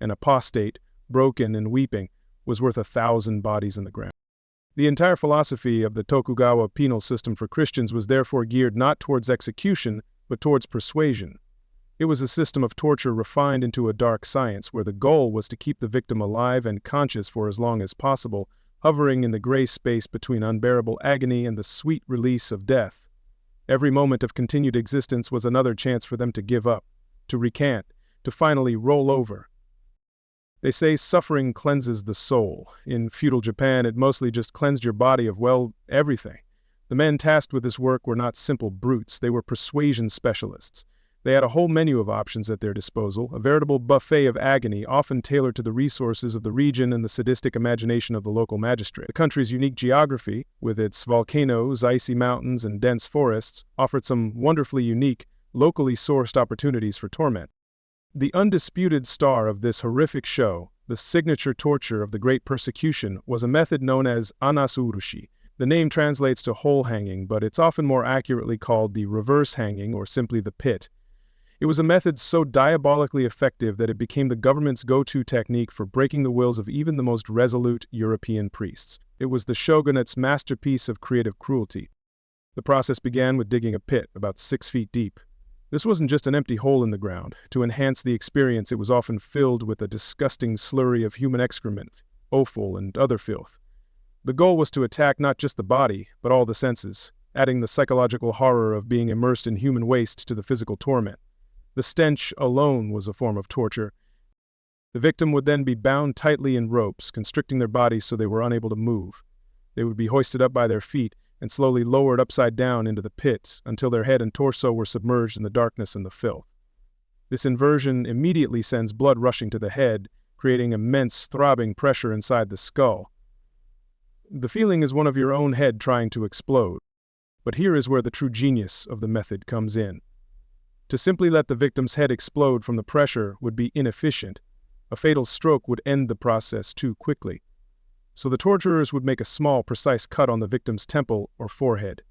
An apostate, broken and weeping, was worth 1,000 bodies in the ground. The entire philosophy of the Tokugawa penal system for Christians was therefore geared not towards execution, but towards persuasion. It was a system of torture refined into a dark science where the goal was to keep the victim alive and conscious for as long as possible, hovering in the gray space between unbearable agony and the sweet release of death. Every moment of continued existence was another chance for them to give up, to recant, to finally roll over. They say suffering cleanses the soul. In feudal Japan, it mostly just cleansed your body of, well, everything. The men tasked with this work were not simple brutes, they were persuasion specialists. They had a whole menu of options at their disposal, a veritable buffet of agony, often tailored to the resources of the region and the sadistic imagination of the local magistrate. The country's unique geography, with its volcanoes, icy mountains, and dense forests, offered some wonderfully unique, locally sourced opportunities for torment. The undisputed star of this horrific show, the signature torture of the Great Persecution, was a method known as Anazurushi. The name translates to whole hanging, but it's often more accurately called the reverse hanging or simply the pit. It was a method so diabolically effective that it became the government's go-to technique for breaking the wills of even the most resolute European priests. It was the shogunate's masterpiece of creative cruelty. The process began with digging a pit about 6 feet deep. This wasn't just an empty hole in the ground. To enhance the experience, it was often filled with a disgusting slurry of human excrement, offal, and other filth. The goal was to attack not just the body, but all the senses, adding the psychological horror of being immersed in human waste to the physical torment. The stench alone was a form of torture. The victim would then be bound tightly in ropes, constricting their bodies so they were unable to move. They would be hoisted up by their feet and slowly lowered upside down into the pit until their head and torso were submerged in the darkness and the filth. This inversion immediately sends blood rushing to the head, creating immense throbbing pressure inside the skull. The feeling is one of your own head trying to explode. But here is where the true genius of the method comes in. To simply let the victim's head explode from the pressure would be inefficient. A fatal stroke would end the process too quickly. so the torturers would make a small, precise cut on the victim's temple or forehead.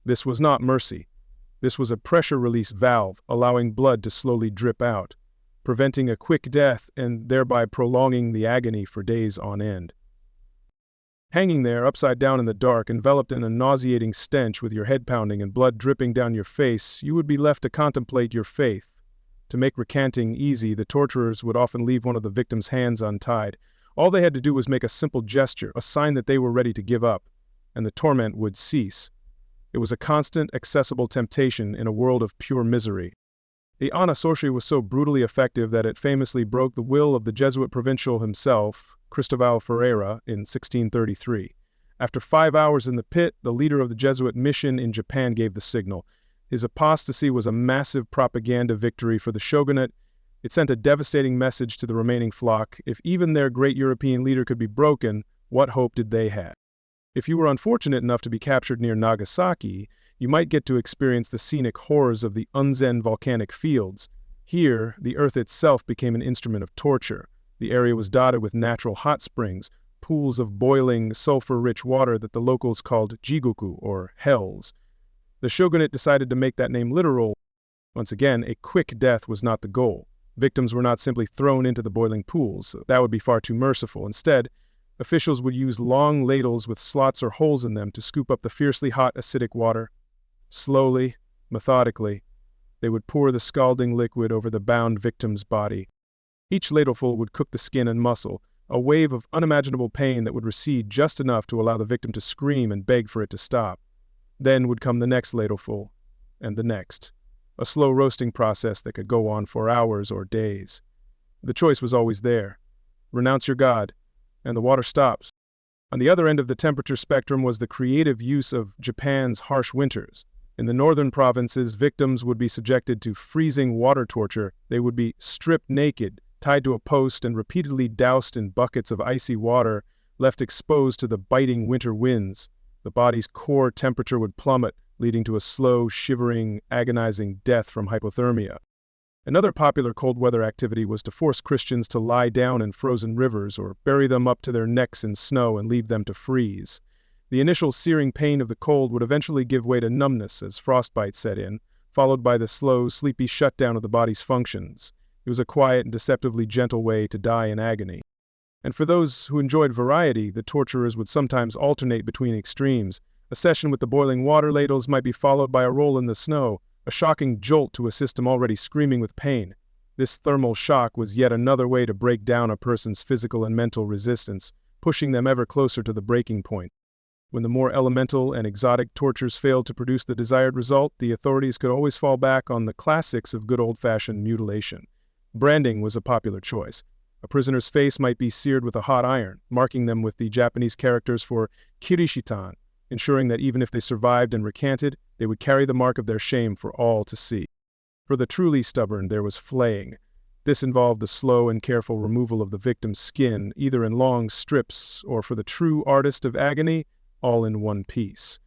This was not mercy. This was a pressure release valve, allowing blood to slowly drip out, preventing a quick death and thereby prolonging the agony for days on end. Hanging there, upside down in the dark, enveloped in a nauseating stench with your head pounding and blood dripping down your face, you would be left to contemplate your faith. To make recanting easy, the torturers would often leave one of the victim's hands untied. All they had to do was make a simple gesture, a sign that they were ready to give up, and the torment would cease. It was a constant, accessible temptation in a world of pure misery. The Anazurushi was so brutally effective that it famously broke the will of the Jesuit provincial himself, Cristobal Ferreira, in 1633. After 5 hours in the pit, the leader of the Jesuit mission in Japan gave the signal. His apostasy was a massive propaganda victory for the shogunate. It sent a devastating message to the remaining flock. If even their great European leader could be broken, what hope did they have? If you were unfortunate enough to be captured near Nagasaki, you might get to experience the scenic horrors of the Unzen volcanic fields. Here, the earth itself became an instrument of torture. The area was dotted with natural hot springs, pools of boiling, sulfur-rich water that the locals called jigoku, or hells. The shogunate decided to make that name literal. Once again, a quick death was not the goal. Victims were not simply thrown into the boiling pools. That would be far too merciful. Instead, officials would use long ladles with slots or holes in them to scoop up the fiercely hot acidic water. Slowly, methodically, they would pour the scalding liquid over the bound victim's body. Each ladleful would cook the skin and muscle, a wave of unimaginable pain that would recede just enough to allow the victim to scream and beg for it to stop. Then would come the next ladleful, and the next, a slow roasting process that could go on for hours or days. The choice was always there. Renounce your God, and the water stops. On the other end of the temperature spectrum was the creative use of Japan's harsh winters. In the northern provinces, victims would be subjected to freezing water torture. They would be stripped naked, tied to a post, and repeatedly doused in buckets of icy water, left exposed to the biting winter winds. The body's core temperature would plummet, leading to a slow, shivering, agonizing death from hypothermia. Another popular cold weather activity was to force Christians to lie down in frozen rivers or bury them up to their necks in snow and leave them to freeze. The initial searing pain of the cold would eventually give way to numbness as frostbite set in, followed by the slow, sleepy shutdown of the body's functions. It was a quiet and deceptively gentle way to die in agony. And for those who enjoyed variety, the torturers would sometimes alternate between extremes. A session with the boiling water ladles might be followed by a roll in the snow, a shocking jolt to a system already screaming with pain. This thermal shock was yet another way to break down a person's physical and mental resistance, pushing them ever closer to the breaking point. When the more elemental and exotic tortures failed to produce the desired result, the authorities could always fall back on the classics of good old-fashioned mutilation. Branding was a popular choice. A prisoner's face might be seared with a hot iron, marking them with the Japanese characters for Kirishitan, ensuring that even if they survived and recanted, they would carry the mark of their shame for all to see. For the truly stubborn, there was flaying. This involved the slow and careful removal of the victim's skin, either in long strips or, for the true artist of agony, all in one piece.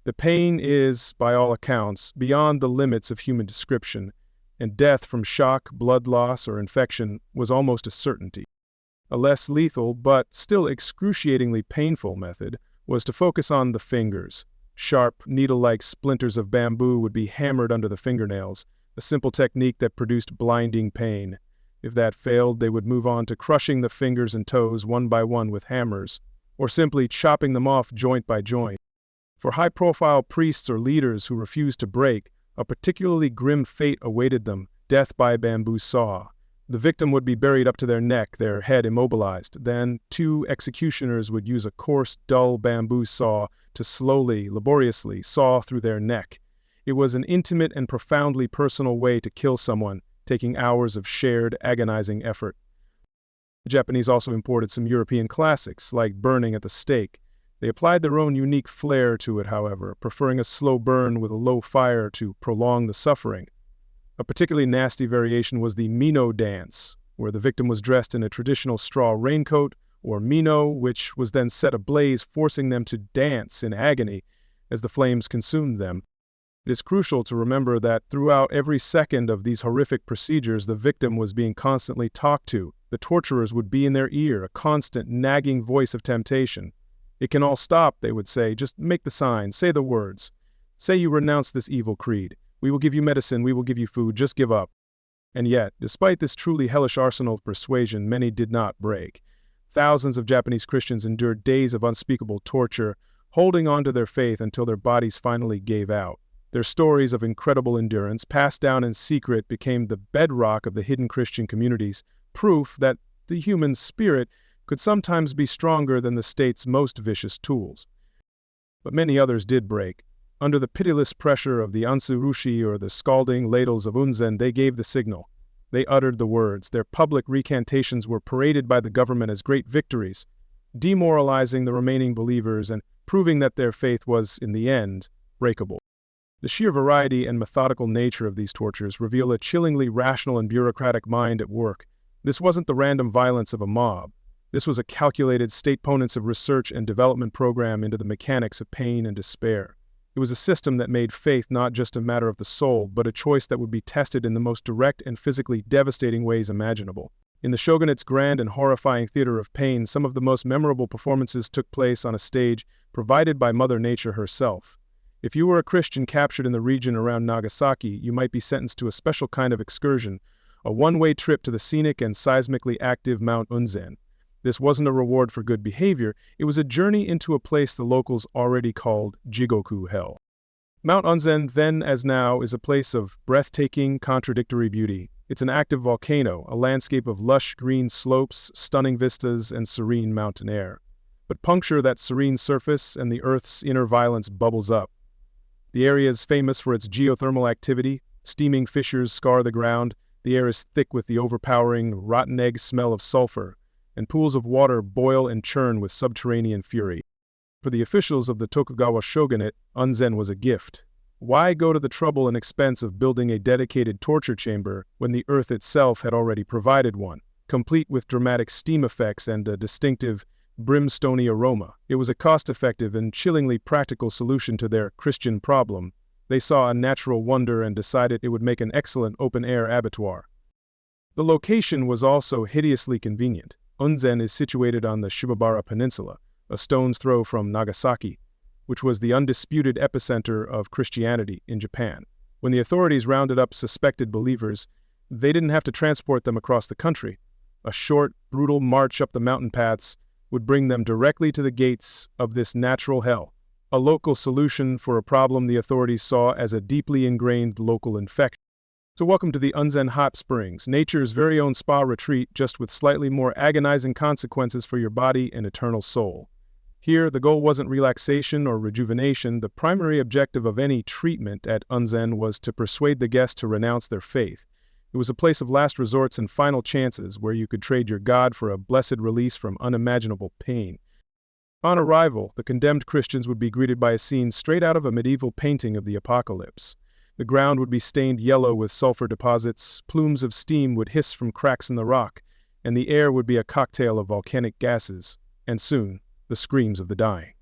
The pain is, by all accounts, beyond the limits of human description, and death from shock, blood loss, or infection was almost a certainty. A less lethal, but still excruciatingly painful method was to focus on the fingers. Sharp, needle-like splinters of bamboo would be hammered under the fingernails, a simple technique that produced blinding pain. If that failed, they would move on to crushing the fingers and toes one by one with hammers, or simply chopping them off joint by joint. For high-profile priests or leaders who refused to break, a particularly grim fate awaited them, death by bamboo saw. The victim would be buried up to their neck, their head immobilized. Then, 2 executioners would use a coarse, dull bamboo saw to slowly, laboriously saw through their neck. It was an intimate and profoundly personal way to kill someone, taking hours of shared, agonizing effort. The Japanese also imported some European classics, like burning at the stake. They applied their own unique flair to it, however, preferring a slow burn with a low fire to prolong the suffering. A particularly nasty variation was the mino dance, where the victim was dressed in a traditional straw raincoat, or mino, which was then set ablaze, forcing them to dance in agony as the flames consumed them. It is crucial to remember that throughout every second of these horrific procedures, the victim was being constantly talked to. The torturers would be in their ear, a constant, nagging voice of temptation. "It can all stop," they would say. "Just make the sign, say the words. Say you renounce this evil creed. We will give you medicine, we will give you food, just give up." And yet, despite this truly hellish arsenal of persuasion, many did not break. Thousands of Japanese Christians endured days of unspeakable torture, holding on to their faith until their bodies finally gave out. Their stories of incredible endurance, passed down in secret, became the bedrock of the hidden Christian communities, proof that the human spirit could sometimes be stronger than the state's most vicious tools. But many others did break. Under the pitiless pressure of the Anazurushi or the scalding ladles of Unzen, they gave the signal. They uttered the words. Their public recantations were paraded by the government as great victories, demoralizing the remaining believers and proving that their faith was, in the end, breakable. The sheer variety and methodical nature of these tortures reveal a chillingly rational and bureaucratic mind at work. This wasn't the random violence of a mob. This was a calculated, state-ponensive research and development program into the mechanics of pain and despair. It was a system that made faith not just a matter of the soul, but a choice that would be tested in the most direct and physically devastating ways imaginable. In the Shogunate's grand and horrifying theater of pain, some of the most memorable performances took place on a stage provided by Mother Nature herself. If you were a Christian captured in the region around Nagasaki, you might be sentenced to a special kind of excursion, a one-way trip to the scenic and seismically active Mount Unzen. This wasn't a reward for good behavior, it was a journey into a place the locals already called Jigoku Hell. Mount Unzen, then as now, is a place of breathtaking, contradictory beauty. It's an active volcano, a landscape of lush green slopes, stunning vistas, and serene mountain air. But puncture that serene surface and the Earth's inner violence bubbles up. The area is famous for its geothermal activity. Steaming fissures scar the ground, the air is thick with the overpowering, rotten egg smell of sulfur, and pools of water boil and churn with subterranean fury. For the officials of the Tokugawa Shogunate, Unzen was a gift. Why go to the trouble and expense of building a dedicated torture chamber when the earth itself had already provided one, complete with dramatic steam effects and a distinctive, brimstony aroma? It was a cost-effective and chillingly practical solution to their Christian problem. They saw a natural wonder and decided it would make an excellent open-air abattoir. The location was also hideously convenient. Unzen is situated on the Shimabara Peninsula, a stone's throw from Nagasaki, which was the undisputed epicenter of Christianity in Japan. When the authorities rounded up suspected believers, they didn't have to transport them across the country. A short, brutal march up the mountain paths would bring them directly to the gates of this natural hell, a local solution for a problem the authorities saw as a deeply ingrained local infection. So welcome to the Unzen Hot Springs, nature's very own spa retreat, just with slightly more agonizing consequences for your body and eternal soul. Here, the goal wasn't relaxation or rejuvenation. The primary objective of any treatment at Unzen was to persuade the guest to renounce their faith. It was a place of last resorts and final chances where you could trade your God for a blessed release from unimaginable pain. On arrival, the condemned Christians would be greeted by a scene straight out of a medieval painting of the apocalypse. The ground would be stained yellow with sulfur deposits, plumes of steam would hiss from cracks in the rock, and the air would be a cocktail of volcanic gases, and soon, the screams of the dying.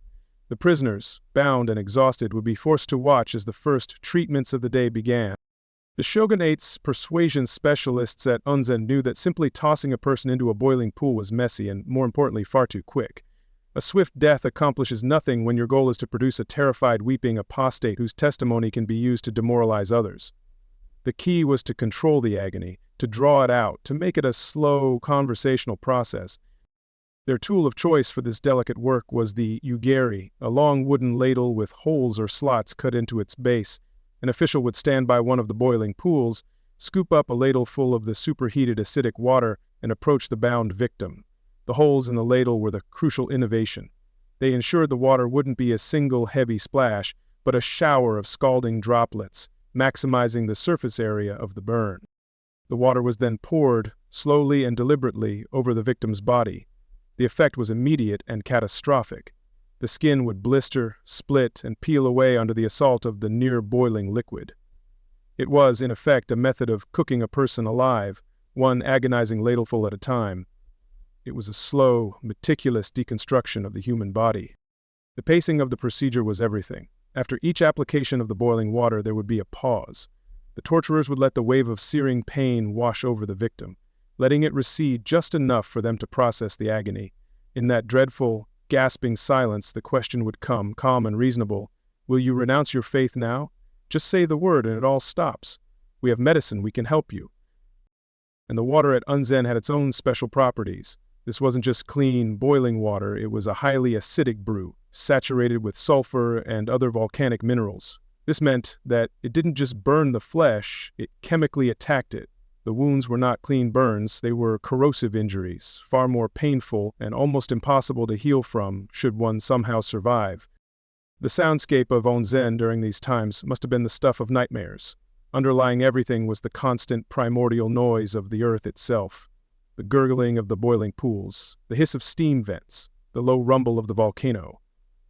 The prisoners, bound and exhausted, would be forced to watch as the first treatments of the day began. The Shogunate's persuasion specialists at Unzen knew that simply tossing a person into a boiling pool was messy and, more importantly, far too quick. A swift death accomplishes nothing when your goal is to produce a terrified, weeping apostate whose testimony can be used to demoralize others. The key was to control the agony, to draw it out, to make it a slow, conversational process. Their tool of choice for this delicate work was the yugeri, a long wooden ladle with holes or slots cut into its base. An official would stand by one of the boiling pools, scoop up a ladle full of the superheated acidic water, and approach the bound victim. The holes in the ladle were the crucial innovation. They ensured the water wouldn't be a single heavy splash, but a shower of scalding droplets, maximizing the surface area of the burn. The water was then poured, slowly and deliberately, over the victim's body. The effect was immediate and catastrophic. The skin would blister, split, and peel away under the assault of the near-boiling liquid. It was, in effect, a method of cooking a person alive, one agonizing ladleful at a time. It was a slow, meticulous deconstruction of the human body. The pacing of the procedure was everything. After each application of the boiling water, there would be a pause. The torturers would let the wave of searing pain wash over the victim, letting it recede just enough for them to process the agony. In that dreadful, gasping silence, the question would come, calm and reasonable. Will you renounce your faith now? Just say the word and it all stops. We have medicine, we can help you. And the water at Unzen had its own special properties. This wasn't just clean, boiling water, it was a highly acidic brew, saturated with sulfur and other volcanic minerals. This meant that it didn't just burn the flesh, it chemically attacked it. The wounds were not clean burns, they were corrosive injuries, far more painful and almost impossible to heal from should one somehow survive. The soundscape of Onzen during these times must have been the stuff of nightmares. Underlying everything was the constant primordial noise of the earth itself, the gurgling of the boiling pools, the hiss of steam vents, the low rumble of the volcano.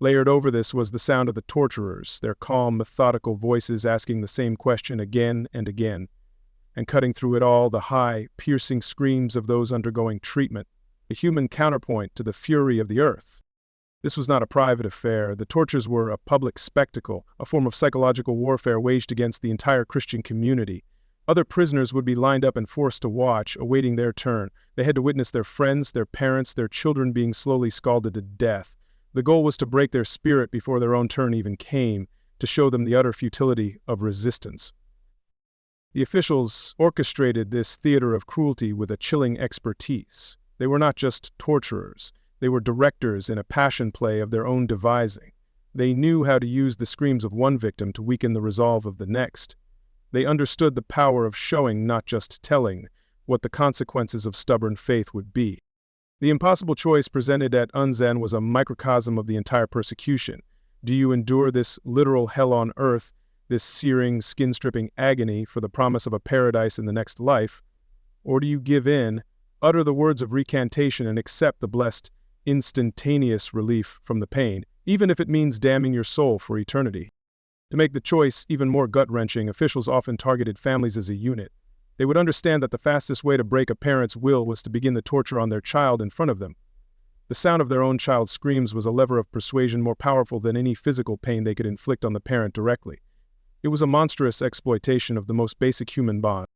Layered over this was the sound of the torturers, their calm, methodical voices asking the same question again and again. And cutting through it all, the high, piercing screams of those undergoing treatment, a human counterpoint to the fury of the earth. This was not a private affair. The tortures were a public spectacle, a form of psychological warfare waged against the entire Christian community. Other prisoners would be lined up and forced to watch, awaiting their turn. They had to witness their friends, their parents, their children being slowly scalded to death. The goal was to break their spirit before their own turn even came, to show them the utter futility of resistance. The officials orchestrated this theater of cruelty with a chilling expertise. They were not just torturers. They were directors in a passion play of their own devising. They knew how to use the screams of one victim to weaken the resolve of the next. They understood the power of showing, not just telling, what the consequences of stubborn faith would be. The impossible choice presented at Unzen was a microcosm of the entire persecution. Do you endure this literal hell on earth, this searing, skin-stripping agony for the promise of a paradise in the next life? Or do you give in, utter the words of recantation, and accept the blessed, instantaneous relief from the pain, even if it means damning your soul for eternity? To make the choice even more gut-wrenching, officials often targeted families as a unit. They would understand that the fastest way to break a parent's will was to begin the torture on their child in front of them. The sound of their own child's screams was a lever of persuasion more powerful than any physical pain they could inflict on the parent directly. It was a monstrous exploitation of the most basic human bond.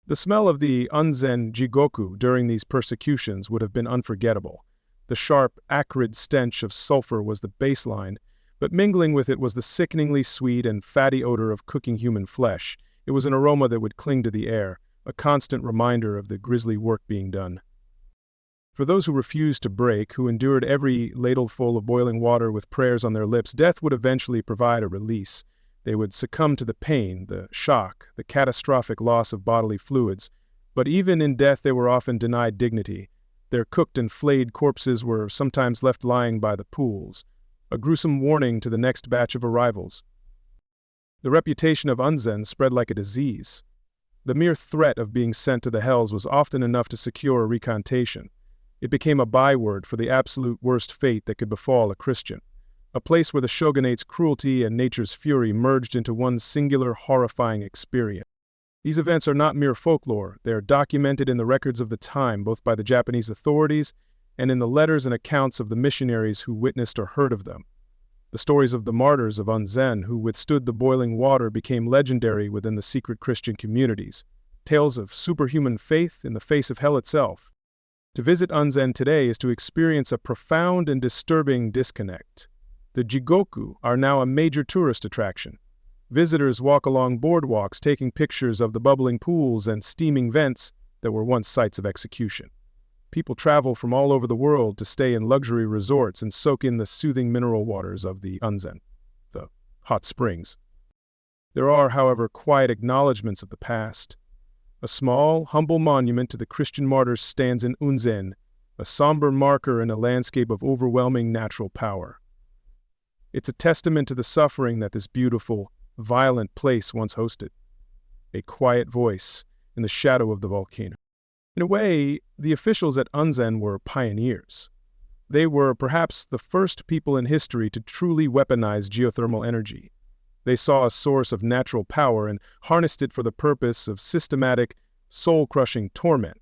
The smell of the Unzen jigoku during these persecutions would have been unforgettable. The sharp, acrid stench of sulfur was the baseline, but mingling with it was the sickeningly sweet and fatty odor of cooking human flesh. It was an aroma that would cling to the air, a constant reminder of the grisly work being done. For those who refused to break, who endured every ladleful of boiling water with prayers on their lips, death would eventually provide a release. They would succumb to the pain, the shock, the catastrophic loss of bodily fluids. But even in death they were often denied dignity. Their cooked and flayed corpses were sometimes left lying by the pools, a gruesome warning to the next batch of arrivals. The reputation of Unzen spread like a disease. The mere threat of being sent to the hells was often enough to secure a recantation. It became a byword for the absolute worst fate that could befall a Christian, a place where the shogunate's cruelty and nature's fury merged into one singular horrifying experience. These events are not mere folklore. They are documented in the records of the time, both by the Japanese authorities and in the letters and accounts of the missionaries who witnessed or heard of them. The stories of the martyrs of Unzen who withstood the boiling water became legendary within the secret Christian communities, tales of superhuman faith in the face of hell itself. To visit Unzen today is to experience a profound and disturbing disconnect. The jigoku are now a major tourist attraction. Visitors walk along boardwalks taking pictures of the bubbling pools and steaming vents that were once sites of execution. People travel from all over the world to stay in luxury resorts and soak in the soothing mineral waters of the Unzen, the hot springs. There are, however, quiet acknowledgments of the past. A small, humble monument to the Christian martyrs stands in Unzen, a somber marker in a landscape of overwhelming natural power. It's a testament to the suffering that this beautiful, violent place once hosted. A quiet voice in the shadow of the volcano. In a way, the officials at Unzen were pioneers. They were perhaps the first people in history to truly weaponize geothermal energy. They saw a source of natural power and harnessed it for the purpose of systematic, soul-crushing torment.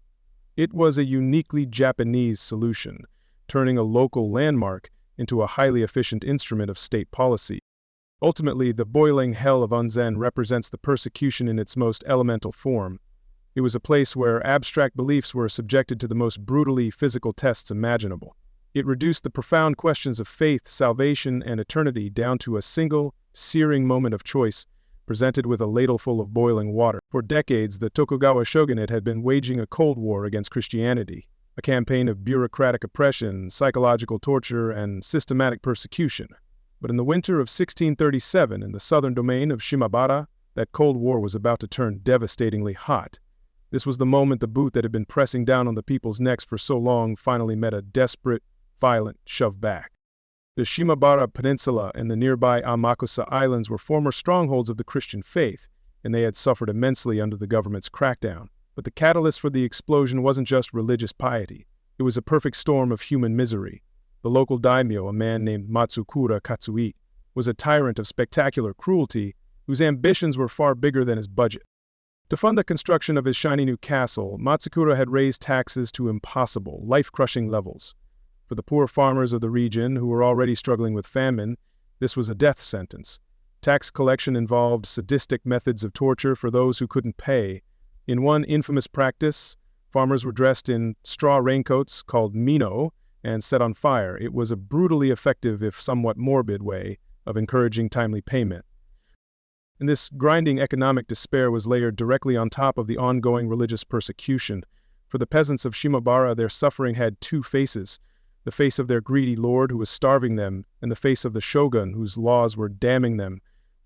It was a uniquely Japanese solution, turning a local landmark into a highly efficient instrument of state policy. Ultimately, the boiling hell of Unzen represents the persecution in its most elemental form. It was a place where abstract beliefs were subjected to the most brutally physical tests imaginable. It reduced the profound questions of faith, salvation, and eternity down to a single, searing moment of choice, presented with a ladleful of boiling water. For decades, the Tokugawa Shogunate had been waging a cold war against Christianity, a campaign of bureaucratic oppression, psychological torture, and systematic persecution. But in the winter of 1637, in the southern domain of Shimabara, that Cold War was about to turn devastatingly hot. This was the moment the boot that had been pressing down on the people's necks for so long finally met a desperate, violent shove back. The Shimabara Peninsula and the nearby Amakusa Islands were former strongholds of the Christian faith, and they had suffered immensely under the government's crackdown. But the catalyst for the explosion wasn't just religious piety. It was a perfect storm of human misery. The local daimyo, a man named Matsukura Katsui, was a tyrant of spectacular cruelty whose ambitions were far bigger than his budget. To fund the construction of his shiny new castle, Matsukura had raised taxes to impossible, life-crushing levels. For the poor farmers of the region, who were already struggling with famine, this was a death sentence. Tax collection involved sadistic methods of torture for those who couldn't pay. In one infamous practice, farmers were dressed in straw raincoats called mino and set on fire. It was a brutally effective, if somewhat morbid, way of encouraging timely payment. And this grinding economic despair was layered directly on top of the ongoing religious persecution. For the peasants of Shimabara, their suffering had two faces: the face of their greedy lord who was starving them, and the face of the shogun whose laws were damning them.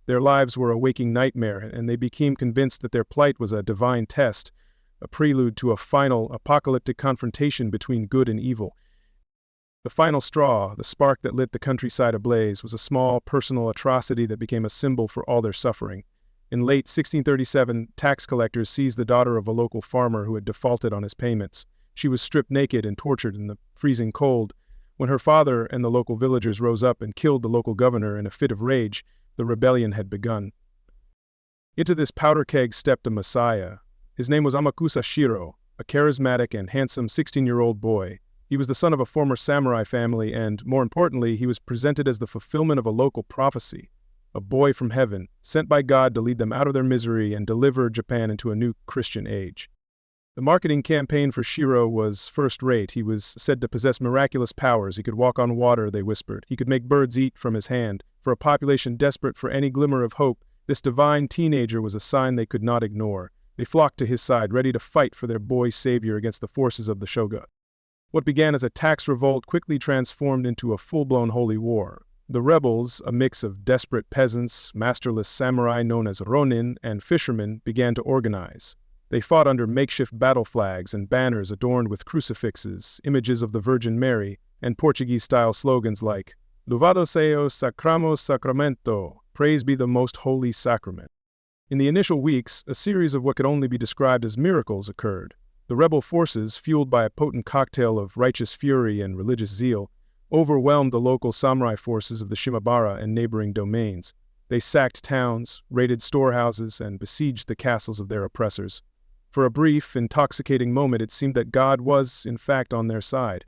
Their lives were a waking nightmare, and they became convinced that their plight was a divine test, a prelude to a final, apocalyptic confrontation between good and evil. The final straw, the spark that lit the countryside ablaze, was a small, personal atrocity that became a symbol for all their suffering. In late 1637, tax collectors seized the daughter of a local farmer who had defaulted on his payments. She was stripped naked and tortured in the freezing cold. When her father and the local villagers rose up and killed the local governor in a fit of rage, the rebellion had begun. Into this powder keg stepped a messiah. His name was Amakusa Shiro, a charismatic and handsome 16-year-old boy. He was the son of a former samurai family and, more importantly, he was presented as the fulfillment of a local prophecy, a boy from heaven, sent by God to lead them out of their misery and deliver Japan into a new Christian age. The marketing campaign for Shiro was first-rate. He was said to possess miraculous powers. He could walk on water, they whispered. He could make birds eat from his hand. For a population desperate for any glimmer of hope, this divine teenager was a sign they could not ignore. They flocked to his side, ready to fight for their boy savior against the forces of the Shogun. What began as a tax revolt quickly transformed into a full-blown holy war. The rebels, a mix of desperate peasants, masterless samurai known as ronin, and fishermen, began to organize. They fought under makeshift battle flags and banners adorned with crucifixes, images of the Virgin Mary, and Portuguese-style slogans like, Louvado sea sacramo sacramento, praise be the most holy sacrament. In the initial weeks, a series of what could only be described as miracles occurred. The rebel forces, fueled by a potent cocktail of righteous fury and religious zeal, overwhelmed the local samurai forces of the Shimabara and neighboring domains. They sacked towns, raided storehouses, and besieged the castles of their oppressors. For a brief, intoxicating moment, it seemed that God was, in fact, on their side.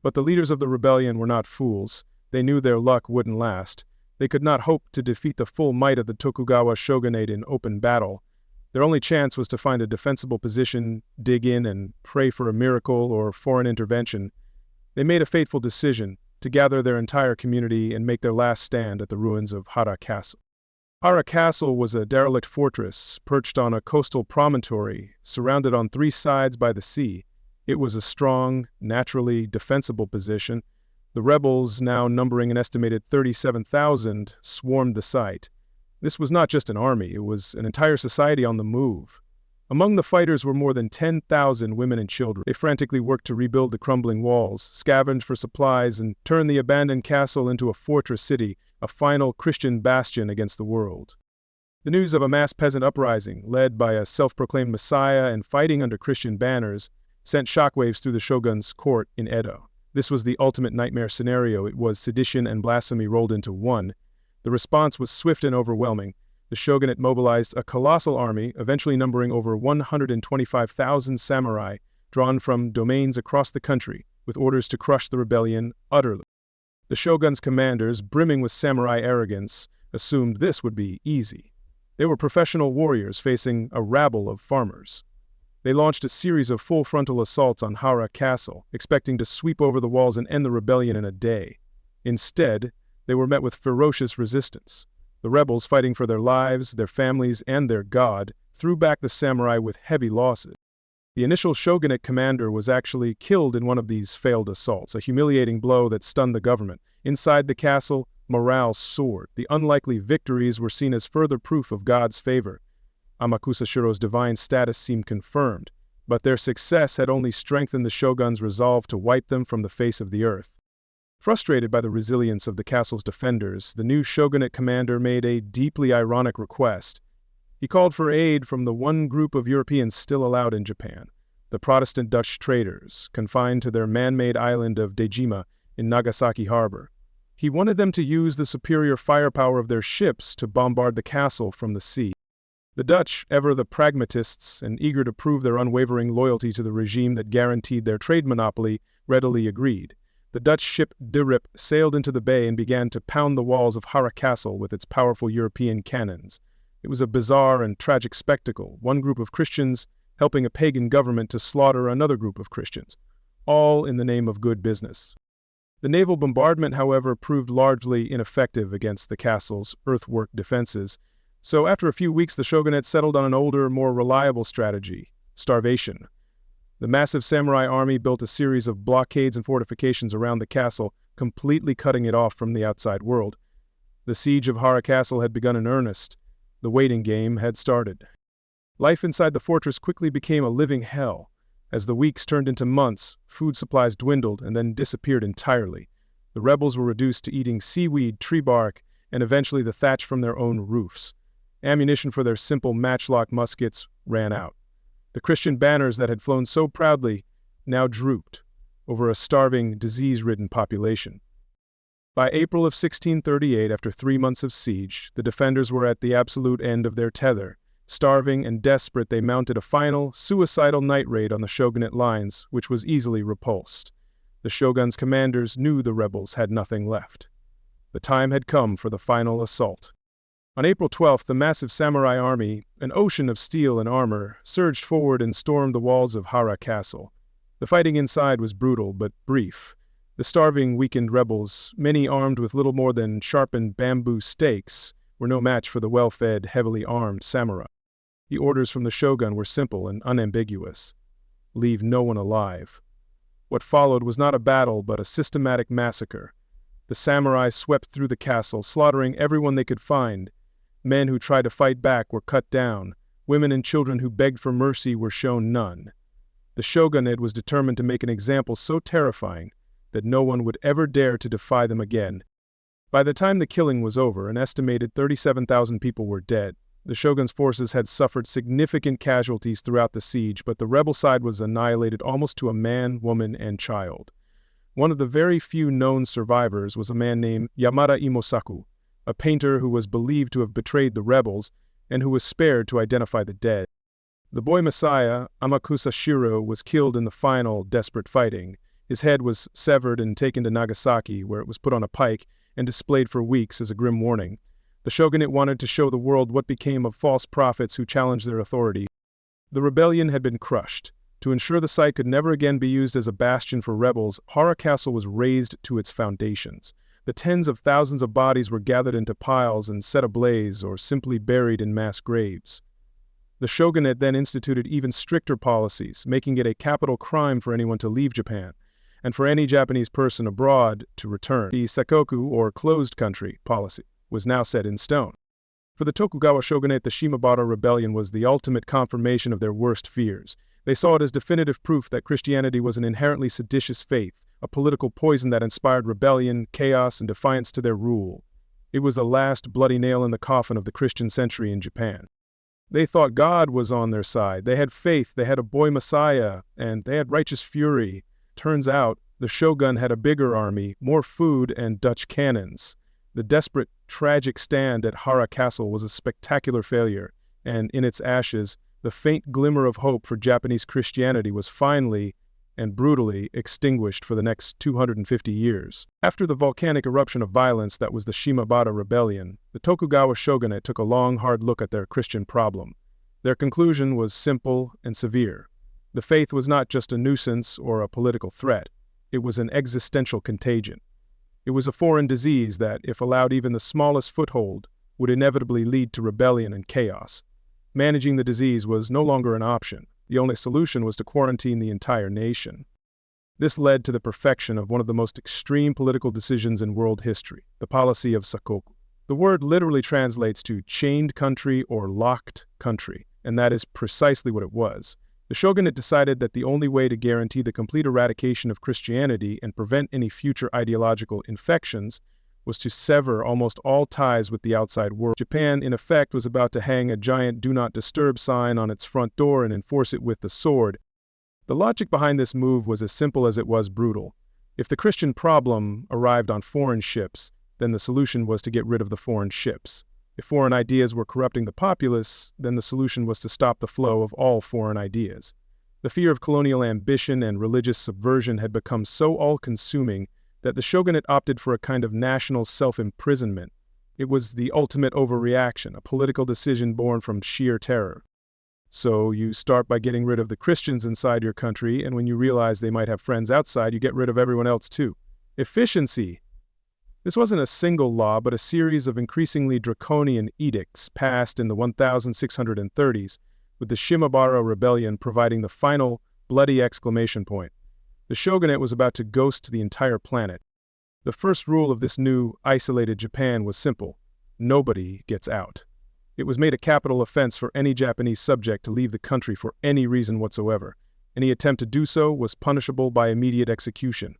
But the leaders of the rebellion were not fools. They knew their luck wouldn't last. They could not hope to defeat the full might of the Tokugawa Shogunate in open battle. Their only chance was to find a defensible position, dig in, and pray for a miracle or foreign intervention. They made a fateful decision to gather their entire community and make their last stand at the ruins of Hara Castle. Hara Castle was a derelict fortress perched on a coastal promontory, surrounded on three sides by the sea. It was a strong, naturally defensible position. The rebels, now numbering an estimated 37,000, swarmed the site. This was not just an army, it was an entire society on the move. Among the fighters were more than 10,000 women and children. They frantically worked to rebuild the crumbling walls, scavenged for supplies, and turn the abandoned castle into a fortress city, a final Christian bastion against the world. The news of a mass peasant uprising, led by a self-proclaimed messiah and fighting under Christian banners, sent shockwaves through the shogun's court in Edo. This was the ultimate nightmare scenario. It was sedition and blasphemy rolled into one. The response was swift and overwhelming. The shogunate mobilized a colossal army, eventually numbering over 125,000 samurai, drawn from domains across the country, with orders to crush the rebellion utterly. The shogun's commanders, brimming with samurai arrogance, assumed this would be easy. They were professional warriors facing a rabble of farmers. They launched a series of full-frontal assaults on Hara Castle, expecting to sweep over the walls and end the rebellion in a day. Instead, they were met with ferocious resistance. The rebels, fighting for their lives, their families, and their god, threw back the samurai with heavy losses. The initial shogunate commander was actually killed in one of these failed assaults, a humiliating blow that stunned the government. Inside the castle, morale soared. The unlikely victories were seen as further proof of God's favor. Amakusashiro's divine status seemed confirmed, but their success had only strengthened the shogun's resolve to wipe them from the face of the earth. Frustrated by the resilience of the castle's defenders, the new shogunate commander made a deeply ironic request. He called for aid from the one group of Europeans still allowed in Japan, the Protestant Dutch traders, confined to their man-made island of Dejima in Nagasaki harbor. He wanted them to use the superior firepower of their ships to bombard the castle from the sea. The Dutch, ever the pragmatists and eager to prove their unwavering loyalty to the regime that guaranteed their trade monopoly, readily agreed. The Dutch ship De Rip sailed into the bay and began to pound the walls of Hara Castle with its powerful European cannons. It was a bizarre and tragic spectacle, one group of Christians helping a pagan government to slaughter another group of Christians, all in the name of good business. The naval bombardment, however, proved largely ineffective against the castle's earthwork defenses, so after a few weeks the shogunate settled on an older, more reliable strategy: starvation. The massive samurai army built a series of blockades and fortifications around the castle, completely cutting it off from the outside world. The siege of Hara Castle had begun in earnest. The waiting game had started. Life inside the fortress quickly became a living hell. As the weeks turned into months, food supplies dwindled and then disappeared entirely. The rebels were reduced to eating seaweed, tree bark, and eventually the thatch from their own roofs. Ammunition for their simple matchlock muskets ran out. The Christian banners that had flown so proudly now drooped over a starving, disease-ridden population. By April of 1638, after 3 months of siege, the defenders were at the absolute end of their tether. Starving and desperate, they mounted a final, suicidal night raid on the shogunate lines, which was easily repulsed. The shogun's commanders knew the rebels had nothing left. The time had come for the final assault. On April 12th, the massive samurai army, an ocean of steel and armor, surged forward and stormed the walls of Hara Castle. The fighting inside was brutal but brief. The starving, weakened rebels, many armed with little more than sharpened bamboo stakes, were no match for the well-fed, heavily armed samurai. The orders from the shogun were simple and unambiguous: leave no one alive. What followed was not a battle but a systematic massacre. The samurai swept through the castle, slaughtering everyone they could find. Men who tried to fight back were cut down. Women and children who begged for mercy were shown none. The shogunate was determined to make an example so terrifying that no one would ever dare to defy them again. By the time the killing was over, an estimated 37,000 people were dead. The shogun's forces had suffered significant casualties throughout the siege, but the rebel side was annihilated almost to a man, woman, and child. One of the very few known survivors was a man named Yamada Imosaku, a painter who was believed to have betrayed the rebels and who was spared to identify the dead. The boy messiah, Amakusashiro, was killed in the final, desperate fighting. His head was severed and taken to Nagasaki, where it was put on a pike and displayed for weeks as a grim warning. The shogunate wanted to show the world what became of false prophets who challenged their authority. The rebellion had been crushed. To ensure the site could never again be used as a bastion for rebels, Hara Castle was razed to its foundations. The tens of thousands of bodies were gathered into piles and set ablaze or simply buried in mass graves. The shogunate then instituted even stricter policies, making it a capital crime for anyone to leave Japan, and for any Japanese person abroad to return. The Sakoku, or closed country, policy was now set in stone. For the Tokugawa Shogunate, the Shimabara Rebellion was the ultimate confirmation of their worst fears. They saw it as definitive proof that Christianity was an inherently seditious faith, a political poison that inspired rebellion, chaos, and defiance to their rule. It was the last bloody nail in the coffin of the Christian century in Japan. They thought God was on their side. They had faith, they had a boy messiah, and they had righteous fury. Turns out, the shogun had a bigger army, more food, and Dutch cannons. The desperate, tragic stand at Hara Castle was a spectacular failure, and in its ashes, the faint glimmer of hope for Japanese Christianity was finally and brutally extinguished for the next 250 years. After the volcanic eruption of violence that was the Shimabara Rebellion, the Tokugawa Shogunate took a long, hard look at their Christian problem. Their conclusion was simple and severe. The faith was not just a nuisance or a political threat. It was an existential contagion. It was a foreign disease that, if allowed even the smallest foothold, would inevitably lead to rebellion and chaos. Managing the disease was no longer an option. The only solution was to quarantine the entire nation. This led to the perfection of one of the most extreme political decisions in world history, the policy of Sakoku. The word literally translates to chained country or locked country, and that is precisely what it was. The shogunate decided that the only way to guarantee the complete eradication of Christianity and prevent any future ideological infections was to sever almost all ties with the outside world. Japan, in effect, was about to hang a giant "Do Not Disturb" sign on its front door and enforce it with the sword. The logic behind this move was as simple as it was brutal. If the Christian problem arrived on foreign ships, then the solution was to get rid of the foreign ships. If foreign ideas were corrupting the populace, then the solution was to stop the flow of all foreign ideas. The fear of colonial ambition and religious subversion had become so all-consuming that the shogunate opted for a kind of national self-imprisonment. It was the ultimate overreaction, a political decision born from sheer terror. So you start by getting rid of the Christians inside your country, and when you realize they might have friends outside, you get rid of everyone else too. Efficiency. This wasn't a single law, but a series of increasingly draconian edicts passed in the 1630s, with the Shimabara Rebellion providing the final bloody exclamation point. The shogunate was about to ghost the entire planet. The first rule of this new, isolated Japan was simple: nobody gets out. It was made a capital offense for any Japanese subject to leave the country for any reason whatsoever. Any attempt to do so was punishable by immediate execution.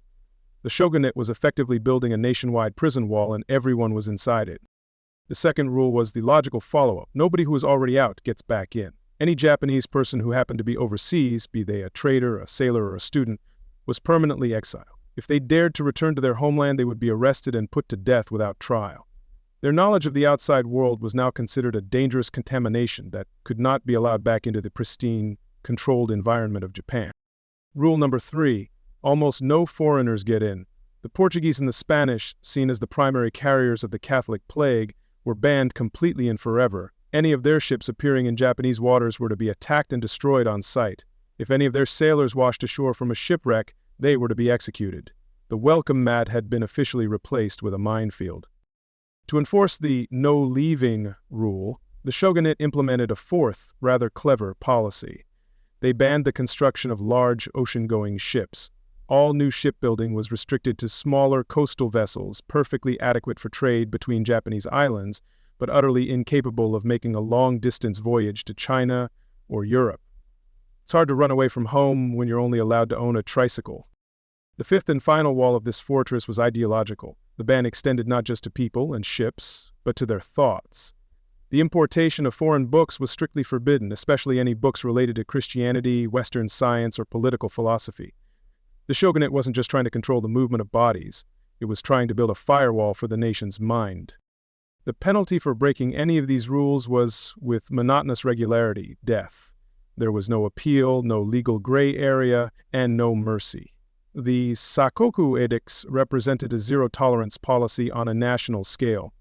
The shogunate was effectively building a nationwide prison wall, and everyone was inside it. The second rule was the logical follow-up: nobody who is already out gets back in. Any Japanese person who happened to be overseas, be they a trader, a sailor, or a student, was permanently exiled. If they dared to return to their homeland, they would be arrested and put to death without trial. Their knowledge of the outside world was now considered a dangerous contamination that could not be allowed back into the pristine, controlled environment of Japan. Rule number 3. Almost no foreigners get in. The Portuguese and the Spanish, seen as the primary carriers of the Catholic plague, were banned completely and forever. Any of their ships appearing in Japanese waters were to be attacked and destroyed on sight. If any of their sailors washed ashore from a shipwreck, they were to be executed. The welcome mat had been officially replaced with a minefield. To enforce the no-leaving rule, the shogunate implemented a fourth, rather clever policy. They banned the construction of large ocean-going ships. All new shipbuilding was restricted to smaller coastal vessels, perfectly adequate for trade between Japanese islands, but utterly incapable of making a long-distance voyage to China or Europe. It's hard to run away from home when you're only allowed to own a tricycle. The fifth and final wall of this fortress was ideological. The ban extended not just to people and ships, but to their thoughts. The importation of foreign books was strictly forbidden, especially any books related to Christianity, Western science, or political philosophy. The shogunate wasn't just trying to control the movement of bodies, it was trying to build a firewall for the nation's mind. The penalty for breaking any of these rules was, with monotonous regularity, death. There was no appeal, no legal gray area, and no mercy. The Sakoku edicts represented a zero-tolerance policy on a national scale.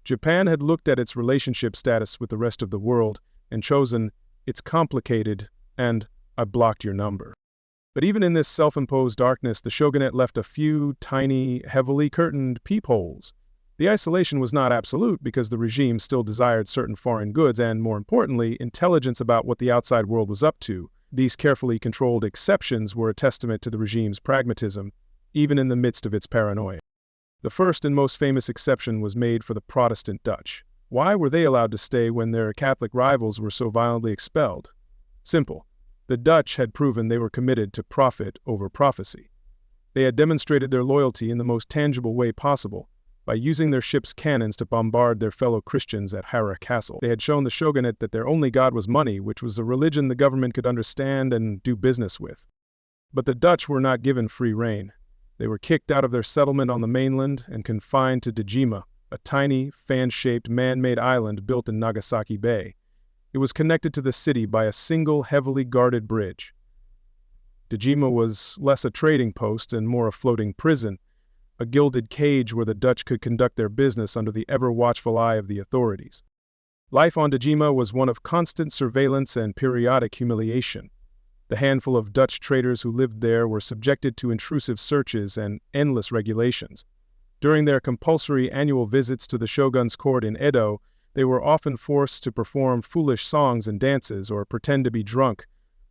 Japan had looked at its relationship status with the rest of the world and chosen, "It's complicated," and "I blocked your number." But even in this self-imposed darkness, the shogunate left a few tiny, heavily curtained peepholes. The isolation was not absolute because the regime still desired certain foreign goods and, more importantly, intelligence about what the outside world was up to. These carefully controlled exceptions were a testament to the regime's pragmatism, even in the midst of its paranoia. The first and most famous exception was made for the Protestant Dutch. Why were they allowed to stay when their Catholic rivals were so violently expelled? Simple. The Dutch had proven they were committed to profit over prophecy. They had demonstrated their loyalty in the most tangible way possible, by using their ships' cannons to bombard their fellow Christians at Hara Castle. They had shown the shogunate that their only god was money, which was a religion the government could understand and do business with. But the Dutch were not given free rein. They were kicked out of their settlement on the mainland and confined to Dejima, a tiny, fan-shaped, man-made island built in Nagasaki Bay. It was connected to the city by a single, heavily guarded bridge. Dejima was less a trading post and more a floating prison, a gilded cage where the Dutch could conduct their business under the ever-watchful eye of the authorities. Life on Dejima was one of constant surveillance and periodic humiliation. The handful of Dutch traders who lived there were subjected to intrusive searches and endless regulations. During their compulsory annual visits to the Shogun's court in Edo, they were often forced to perform foolish songs and dances or pretend to be drunk,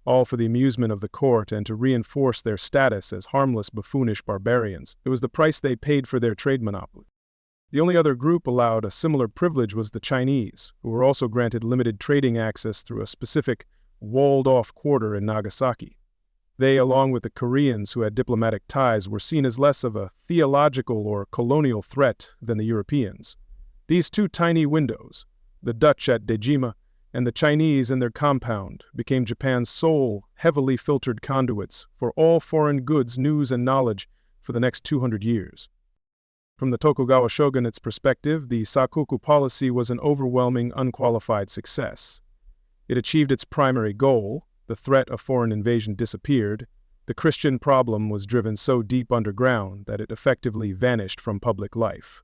all for the amusement of the court and to reinforce their status as harmless, buffoonish barbarians. It was the price they paid for their trade monopoly. The only other group allowed a similar privilege was the Chinese, who were also granted limited trading access through a specific walled-off quarter in Nagasaki. They, along with the Koreans who had diplomatic ties, were seen as less of a theological or colonial threat than the Europeans. These two tiny windows, the Dutch at Dejima and the Chinese in their compound, became Japan's sole, heavily filtered conduits for all foreign goods, news, and knowledge for the next 200 years. From the Tokugawa Shogunate's perspective, the Sakoku policy was an overwhelming, unqualified success. It achieved its primary goal. The threat of foreign invasion disappeared. The Christian problem was driven so deep underground that it effectively vanished from public life.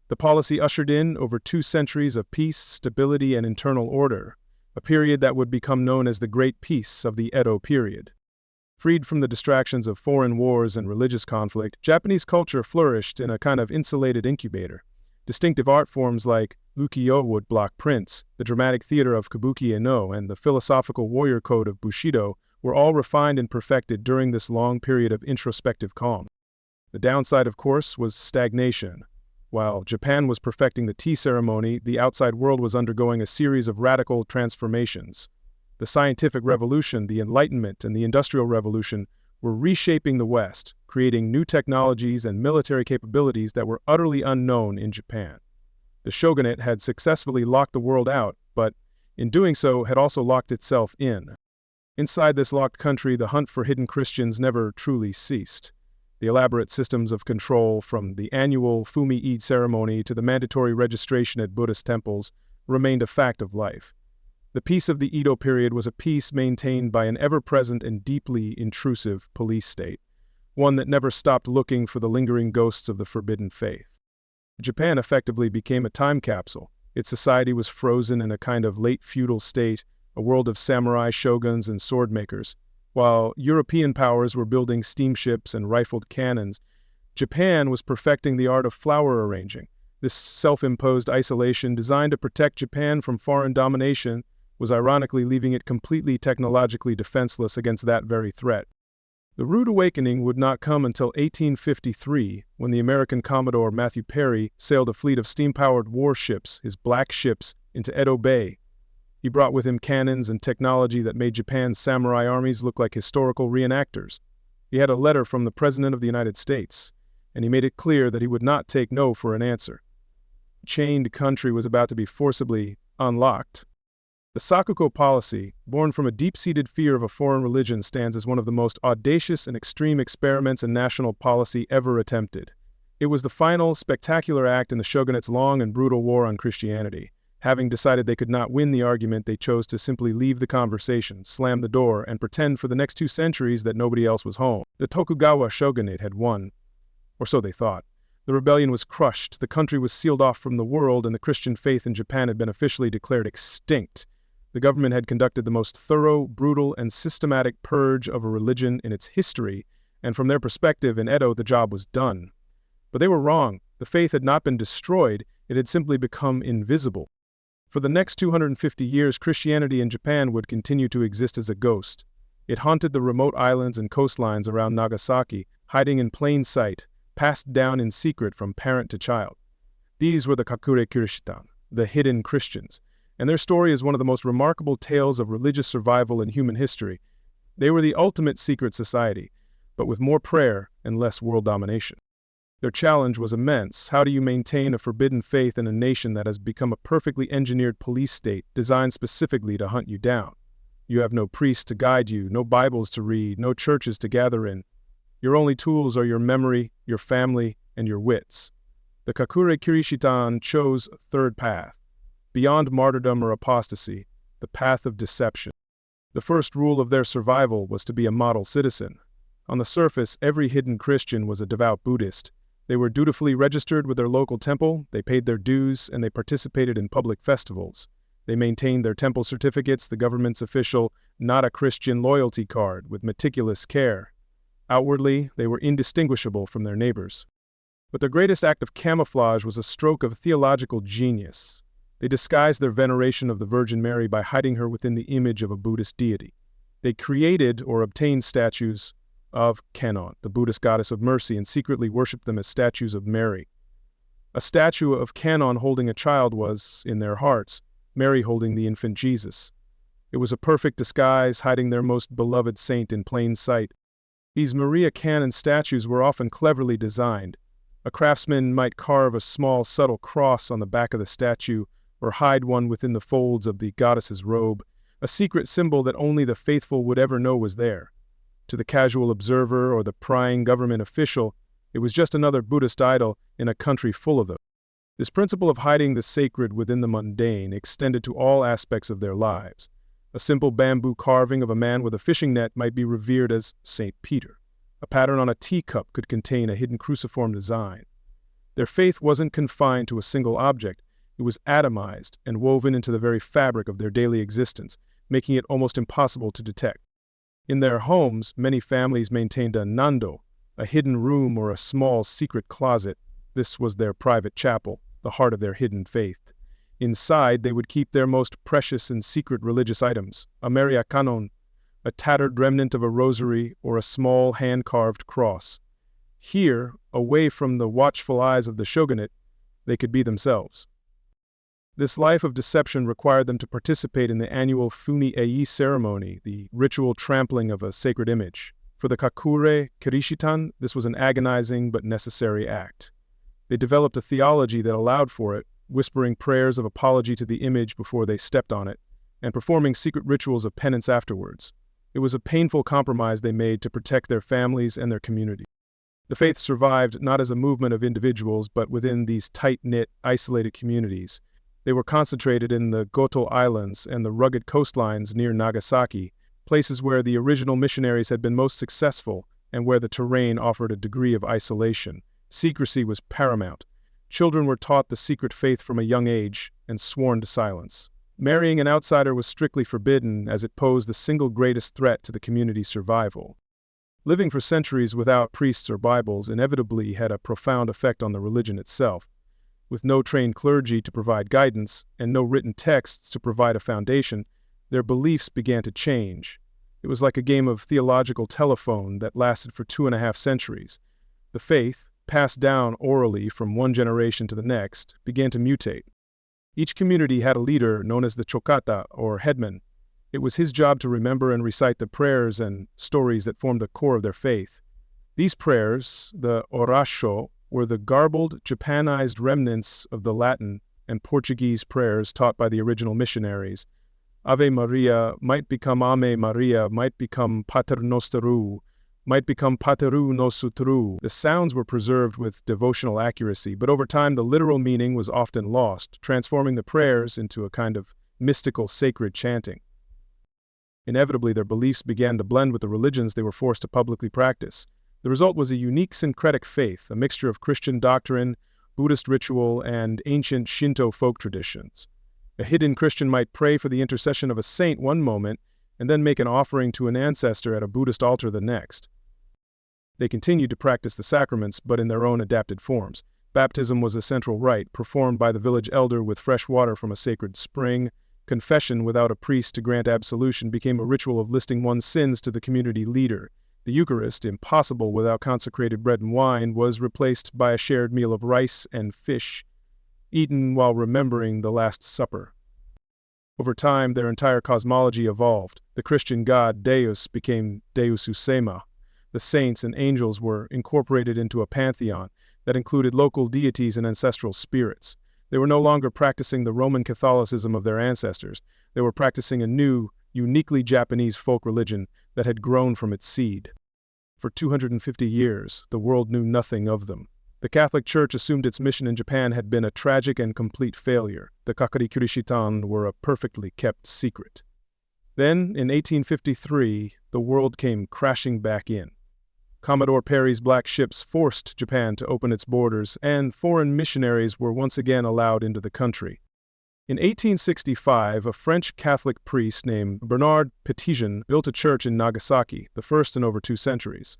The policy ushered in over 2 centuries of peace, stability, and internal order, a period that would become known as the Great Peace of the Edo period. Freed from the distractions of foreign wars and religious conflict, Japanese culture flourished in a kind of insulated incubator. Distinctive art forms like ukiyo woodblock prints, the dramatic theater of kabuki-no, and the philosophical warrior code of Bushido were all refined and perfected during this long period of introspective calm. The downside, of course, was stagnation. While Japan was perfecting the tea ceremony, the outside world was undergoing a series of radical transformations. The scientific revolution, the Enlightenment, and the Industrial Revolution were reshaping the West, creating new technologies and military capabilities that were utterly unknown in Japan. The shogunate had successfully locked the world out, but in doing so had also locked itself in. Inside this locked country, the hunt for hidden Christians never truly ceased. The elaborate systems of control, from the annual Fumi-e ceremony to the mandatory registration at Buddhist temples, remained a fact of life. The peace of the Edo period was a peace maintained by an ever-present and deeply intrusive police state, one that never stopped looking for the lingering ghosts of the forbidden faith. Japan effectively became a time capsule. Its society was frozen in a kind of late feudal state, a world of samurai, shoguns, and sword-makers. While European powers were building steamships and rifled cannons, Japan was perfecting the art of flower arranging. This self-imposed isolation, designed to protect Japan from foreign domination, was ironically leaving it completely technologically defenseless against that very threat. The rude awakening would not come until 1853, when the American Commodore Matthew Perry sailed a fleet of steam-powered warships, his Black Ships, into Edo Bay. He brought with him cannons and technology that made Japan's samurai armies look like historical reenactors. He had a letter from the President of the United States, and he made it clear that he would not take no for an answer. The chained country was about to be forcibly unlocked. The Sakoku policy, born from a deep-seated fear of a foreign religion, stands as one of the most audacious and extreme experiments in national policy ever attempted. It was the final, spectacular act in the shogunate's long and brutal war on Christianity. Having decided they could not win the argument, they chose to simply leave the conversation, slam the door, and pretend for the next 2 centuries that nobody else was home. The Tokugawa Shogunate had won, or so they thought. The rebellion was crushed, the country was sealed off from the world, and the Christian faith in Japan had been officially declared extinct. The government had conducted the most thorough, brutal, and systematic purge of a religion in its history, and from their perspective in Edo, the job was done. But they were wrong. The faith had not been destroyed, it had simply become invisible. For the next 250 years, Christianity in Japan would continue to exist as a ghost. It haunted the remote islands and coastlines around Nagasaki, hiding in plain sight, passed down in secret from parent to child. These were the Kakure Kirishitan, the hidden Christians, and their story is one of the most remarkable tales of religious survival in human history. They were the ultimate secret society, but with more prayer and less world domination. Their challenge was immense. How do you maintain a forbidden faith in a nation that has become a perfectly engineered police state designed specifically to hunt you down? You have no priests to guide you, no Bibles to read, no churches to gather in. Your only tools are your memory, your family, and your wits. The Kakure Kirishitan chose a third path. Beyond martyrdom or apostasy, the path of deception. The first rule of their survival was to be a model citizen. On the surface, every hidden Christian was a devout Buddhist. They were dutifully registered with their local temple, they paid their dues, and they participated in public festivals. They maintained their temple certificates, the government's official "not a Christian" loyalty card, with meticulous care. Outwardly, they were indistinguishable from their neighbors. But their greatest act of camouflage was a stroke of theological genius. They disguised their veneration of the Virgin Mary by hiding her within the image of a Buddhist deity. They created or obtained statues of Kannon, the Buddhist goddess of mercy, and secretly worshipped them as statues of Mary. A statue of Kannon holding a child was, in their hearts, Mary holding the infant Jesus. It was a perfect disguise, hiding their most beloved saint in plain sight. These Maria Kannon statues were often cleverly designed. A craftsman might carve a small, subtle cross on the back of the statue, or hide one within the folds of the goddess's robe, a secret symbol that only the faithful would ever know was there. To the casual observer or the prying government official, it was just another Buddhist idol in a country full of them. This principle of hiding the sacred within the mundane extended to all aspects of their lives. A simple bamboo carving of a man with a fishing net might be revered as St. Peter. A pattern on a teacup could contain a hidden cruciform design. Their faith wasn't confined to a single object. It was atomized and woven into the very fabric of their daily existence, making it almost impossible to detect. In their homes, many families maintained a nando, a hidden room or a small secret closet. This was their private chapel, the heart of their hidden faith. Inside, they would keep their most precious and secret religious items, a Maria Kannon, a tattered remnant of a rosary, or a small hand-carved cross. Here, away from the watchful eyes of the shogunate, they could be themselves. This life of deception required them to participate in the annual Fumi-e ceremony, the ritual trampling of a sacred image. For the Kakure Kirishitan, this was an agonizing but necessary act. They developed a theology that allowed for it, whispering prayers of apology to the image before they stepped on it, and performing secret rituals of penance afterwards. It was a painful compromise they made to protect their families and their community. The faith survived not as a movement of individuals, but within these tight-knit, isolated communities. They were concentrated in the Goto Islands and the rugged coastlines near Nagasaki, places where the original missionaries had been most successful and where the terrain offered a degree of isolation. Secrecy was paramount. Children were taught the secret faith from a young age and sworn to silence. Marrying an outsider was strictly forbidden, as it posed the single greatest threat to the community's survival. Living for centuries without priests or Bibles inevitably had a profound effect on the religion itself. With no trained clergy to provide guidance and no written texts to provide a foundation, their beliefs began to change. It was like a game of theological telephone that lasted for 2.5 centuries. The faith, passed down orally from one generation to the next, began to mutate. Each community had a leader known as the chokata, or headman. It was his job to remember and recite the prayers and stories that formed the core of their faith. These prayers, the orasho, were the garbled, Japanized remnants of the Latin and Portuguese prayers taught by the original missionaries. Ave Maria might become Ame Maria, might become Pater Nosteru, might become Pateru no Sutru. The sounds were preserved with devotional accuracy, but over time the literal meaning was often lost, transforming the prayers into a kind of mystical, sacred chanting. Inevitably, their beliefs began to blend with the religions they were forced to publicly practice. The result was a unique syncretic faith, a mixture of Christian doctrine, Buddhist ritual, and ancient Shinto folk traditions. A hidden Christian might pray for the intercession of a saint one moment, and then make an offering to an ancestor at a Buddhist altar the next. They continued to practice the sacraments, but in their own adapted forms. Baptism was a central rite, performed by the village elder with fresh water from a sacred spring. Confession without a priest to grant absolution became a ritual of listing one's sins to the community leader. The Eucharist, impossible without consecrated bread and wine, was replaced by a shared meal of rice and fish, eaten while remembering the Last Supper. Over time, their entire cosmology evolved. The Christian god Deus became Deus Usema. The saints and angels were incorporated into a pantheon that included local deities and ancestral spirits. They were no longer practicing the Roman Catholicism of their ancestors. They were practicing a new, uniquely Japanese folk religion that had grown from its seed. For 250 years, the world knew nothing of them. The Catholic Church assumed its mission in Japan had been a tragic and complete failure. The Kakure Kirishitan were a perfectly kept secret. Then, in 1853, the world came crashing back in. Commodore Perry's black ships forced Japan to open its borders, and foreign missionaries were once again allowed into the country. In 1865, a French Catholic priest named Bernard Petitjean built a church in Nagasaki, the first in over 2 centuries.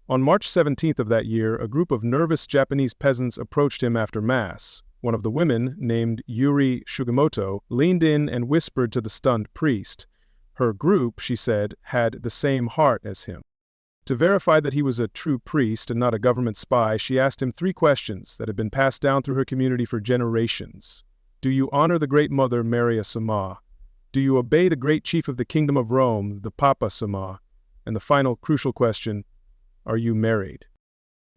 On March 17th of that year, a group of nervous Japanese peasants approached him after Mass. One of the women, named Yuri Sugimoto, leaned in and whispered to the stunned priest. Her group, she said, had the same heart as him. To verify that he was a true priest and not a government spy, she asked him 3 questions that had been passed down through her community for generations. Do you honor the Great Mother, Maria Sama? Do you obey the great chief of the Kingdom of Rome, the Papa Sama? And the final crucial question, are you married?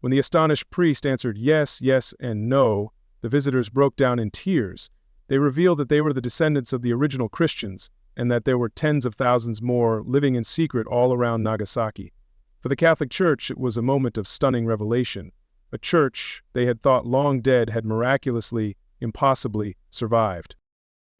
When the astonished priest answered yes, yes, and no, the visitors broke down in tears. They revealed that they were the descendants of the original Christians, and that there were tens of thousands more living in secret all around Nagasaki. For the Catholic Church, it was a moment of stunning revelation. A church they had thought long dead had miraculously, impossibly survived.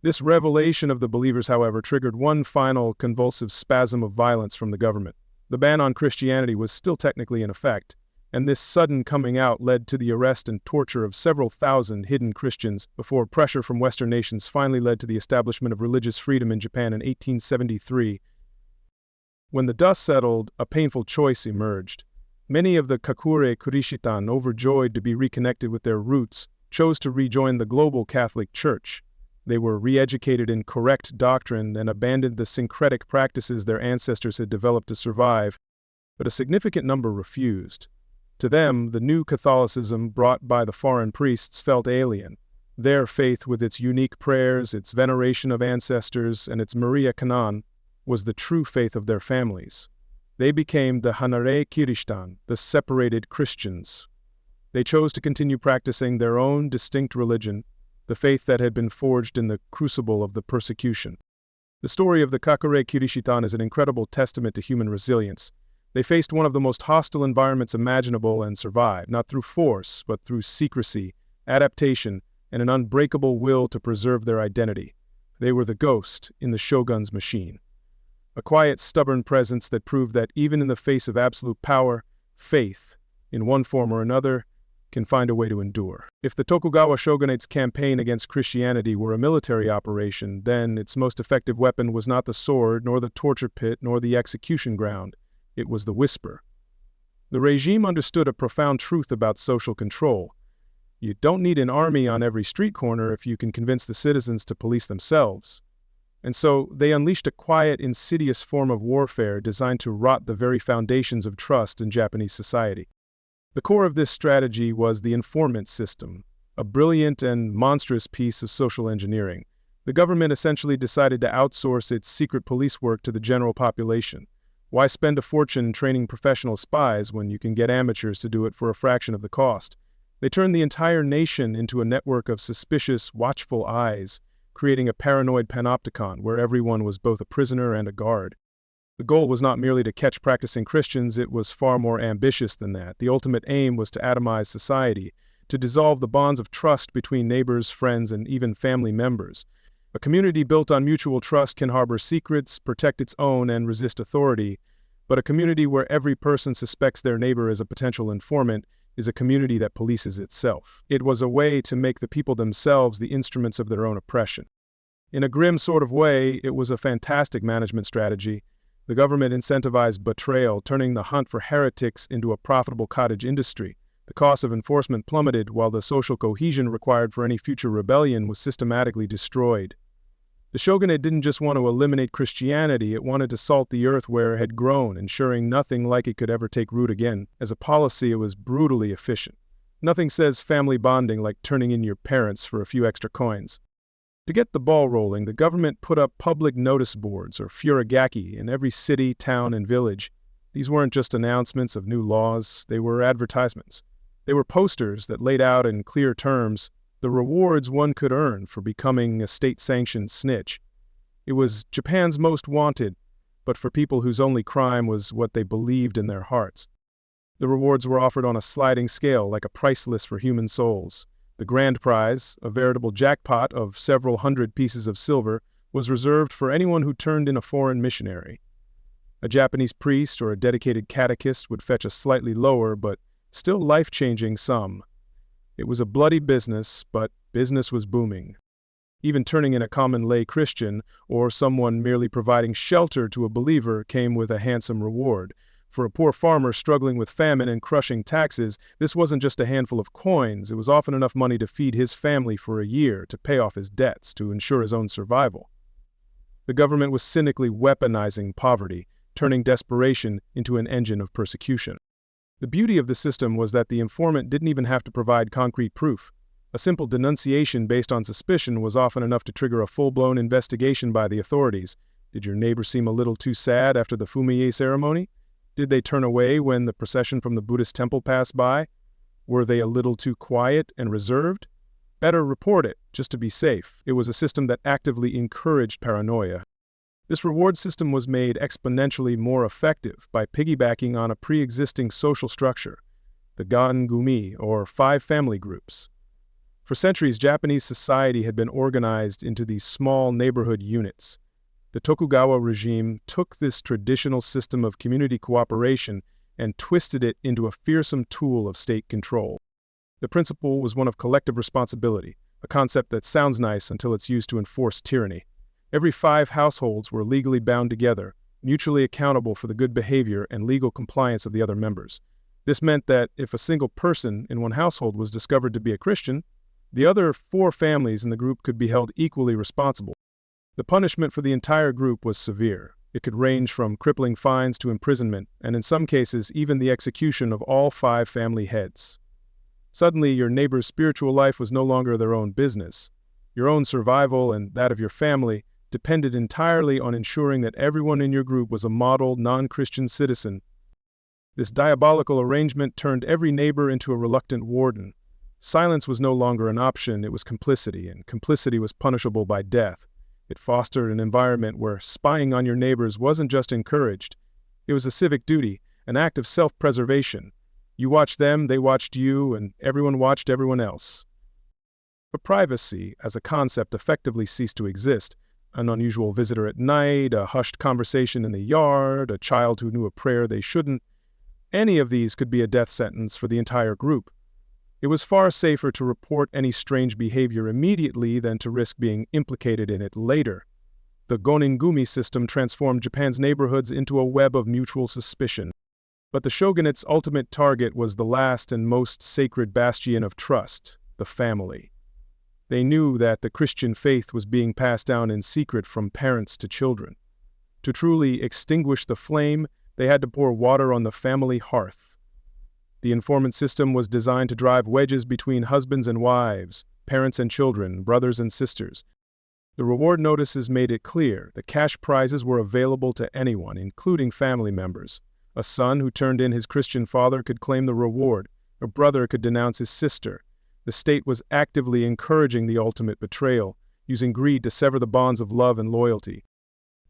This revelation of the believers, however, triggered one final convulsive spasm of violence from the government. The ban on Christianity was still technically in effect, and this sudden coming out led to the arrest and torture of several thousand hidden Christians before pressure from Western nations finally led to the establishment of religious freedom in Japan in 1873. When the dust settled, a painful choice emerged. Many of the Kakure Kirishitan, overjoyed to be reconnected with their roots, chose to rejoin the global Catholic Church. They were re-educated in correct doctrine and abandoned the syncretic practices their ancestors had developed to survive, but a significant number refused. To them, the new Catholicism brought by the foreign priests felt alien. Their faith, with its unique prayers, its veneration of ancestors, and its Maria Canon, was the true faith of their families. They became the Kakure Kirishitan, the separated Christians. They chose to continue practicing their own distinct religion, the faith that had been forged in the crucible of the persecution. The story of the Kakure Kirishitan is an incredible testament to human resilience. They faced one of the most hostile environments imaginable and survived, not through force, but through secrecy, adaptation, and an unbreakable will to preserve their identity. They were the ghost in the Shogun's machine. A quiet, stubborn presence that proved that even in the face of absolute power, faith, in one form or another, can find a way to endure. If the Tokugawa Shogunate's campaign against Christianity were a military operation, then its most effective weapon was not the sword, nor the torture pit, nor the execution ground. It was the whisper. The regime understood a profound truth about social control. You don't need an army on every street corner if you can convince the citizens to police themselves. And so they unleashed a quiet, insidious form of warfare designed to rot the very foundations of trust in Japanese society. The core of this strategy was the Informant system, a brilliant and monstrous piece of social engineering. The government essentially decided to outsource its secret police work to the general population. Why spend a fortune training professional spies when you can get amateurs to do it for a fraction of the cost? They turned the entire nation into a network of suspicious, watchful eyes, creating a paranoid panopticon where everyone was both a prisoner and a guard. The goal was not merely to catch practicing Christians, it was far more ambitious than that. The ultimate aim was to atomize society, to dissolve the bonds of trust between neighbors, friends, and even family members. A community built on mutual trust can harbor secrets, protect its own, and resist authority, but a community where every person suspects their neighbor as a potential informant is a community that polices itself. It was a way to make the people themselves the instruments of their own oppression. In a grim sort of way, it was a fantastic management strategy. The government incentivized betrayal, turning the hunt for heretics into a profitable cottage industry. The cost of enforcement plummeted, while the social cohesion required for any future rebellion was systematically destroyed. The shogunate didn't just want to eliminate Christianity, it wanted to salt the earth where it had grown, ensuring nothing like it could ever take root again. As a policy, it was brutally efficient. Nothing says family bonding like turning in your parents for a few extra coins. To get the ball rolling, the government put up public notice boards, or furigaki, in every city, town, and village. These weren't just announcements of new laws, they were advertisements. They were posters that laid out in clear terms the rewards one could earn for becoming a state-sanctioned snitch. It was Japan's most wanted, but for people whose only crime was what they believed in their hearts. The rewards were offered on a sliding scale, like a price list for human souls. The grand prize, a veritable jackpot of several hundred pieces of silver, was reserved for anyone who turned in a foreign missionary. A Japanese priest or a dedicated catechist would fetch a slightly lower but still life-changing sum. It was a bloody business, but business was booming. Even turning in a common lay Christian, or someone merely providing shelter to a believer, came with a handsome reward. For a poor farmer struggling with famine and crushing taxes, this wasn't just a handful of coins, it was often enough money to feed his family for a year, to pay off his debts, to ensure his own survival. The government was cynically weaponizing poverty, turning desperation into an engine of persecution. The beauty of the system was that the informant didn't even have to provide concrete proof. A simple denunciation based on suspicion was often enough to trigger a full-blown investigation by the authorities. Did your neighbor seem a little too sad after the Fumi-e ceremony? Did they turn away when the procession from the Buddhist temple passed by? Were they a little too quiet and reserved? Better report it, just to be safe. It was a system that actively encouraged paranoia. This reward system was made exponentially more effective by piggybacking on a pre-existing social structure, the Gangumi, or 5 family groups. For centuries, Japanese society had been organized into these small neighborhood units. The Tokugawa regime took this traditional system of community cooperation and twisted it into a fearsome tool of state control. The principle was one of collective responsibility, a concept that sounds nice until it's used to enforce tyranny. Every 5 households were legally bound together, mutually accountable for the good behavior and legal compliance of the other members. This meant that if a single person in one household was discovered to be a Christian, the other 4 families in the group could be held equally responsible. The punishment for the entire group was severe. It could range from crippling fines to imprisonment, and in some cases even the execution of all 5 family heads. Suddenly, your neighbor's spiritual life was no longer their own business. Your own survival and that of your family depended entirely on ensuring that everyone in your group was a model non-Christian citizen. This diabolical arrangement turned every neighbor into a reluctant warden. Silence was no longer an option, it was complicity, and complicity was punishable by death. It fostered an environment where spying on your neighbors wasn't just encouraged. It was a civic duty, an act of self-preservation. You watched them, they watched you, and everyone watched everyone else. But privacy, as a concept, effectively ceased to exist. An unusual visitor at night, a hushed conversation in the yard, a child who knew a prayer they shouldn't. Any of these could be a death sentence for the entire group. It was far safer to report any strange behavior immediately than to risk being implicated in it later. The Goningumi system transformed Japan's neighborhoods into a web of mutual suspicion. But the shogunate's ultimate target was the last and most sacred bastion of trust, the family. They knew that the Christian faith was being passed down in secret from parents to children. To truly extinguish the flame, they had to pour water on the family hearth. The informant system was designed to drive wedges between husbands and wives, parents and children, brothers and sisters. The reward notices made it clear the cash prizes were available to anyone, including family members. A son who turned in his Christian father could claim the reward. A brother could denounce his sister. The state was actively encouraging the ultimate betrayal, using greed to sever the bonds of love and loyalty.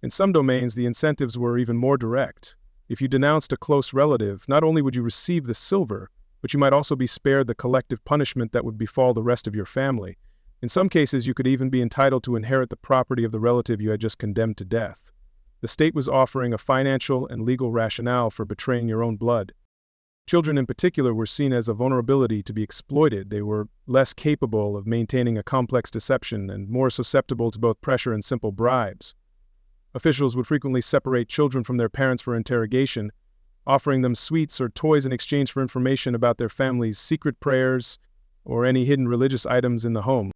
In some domains, the incentives were even more direct. If you denounced a close relative, not only would you receive the silver, but you might also be spared the collective punishment that would befall the rest of your family. In some cases, you could even be entitled to inherit the property of the relative you had just condemned to death. The state was offering a financial and legal rationale for betraying your own blood. Children in particular were seen as a vulnerability to be exploited. They were less capable of maintaining a complex deception and more susceptible to both pressure and simple bribes. Officials would frequently separate children from their parents for interrogation, offering them sweets or toys in exchange for information about their family's secret prayers or any hidden religious items in the home.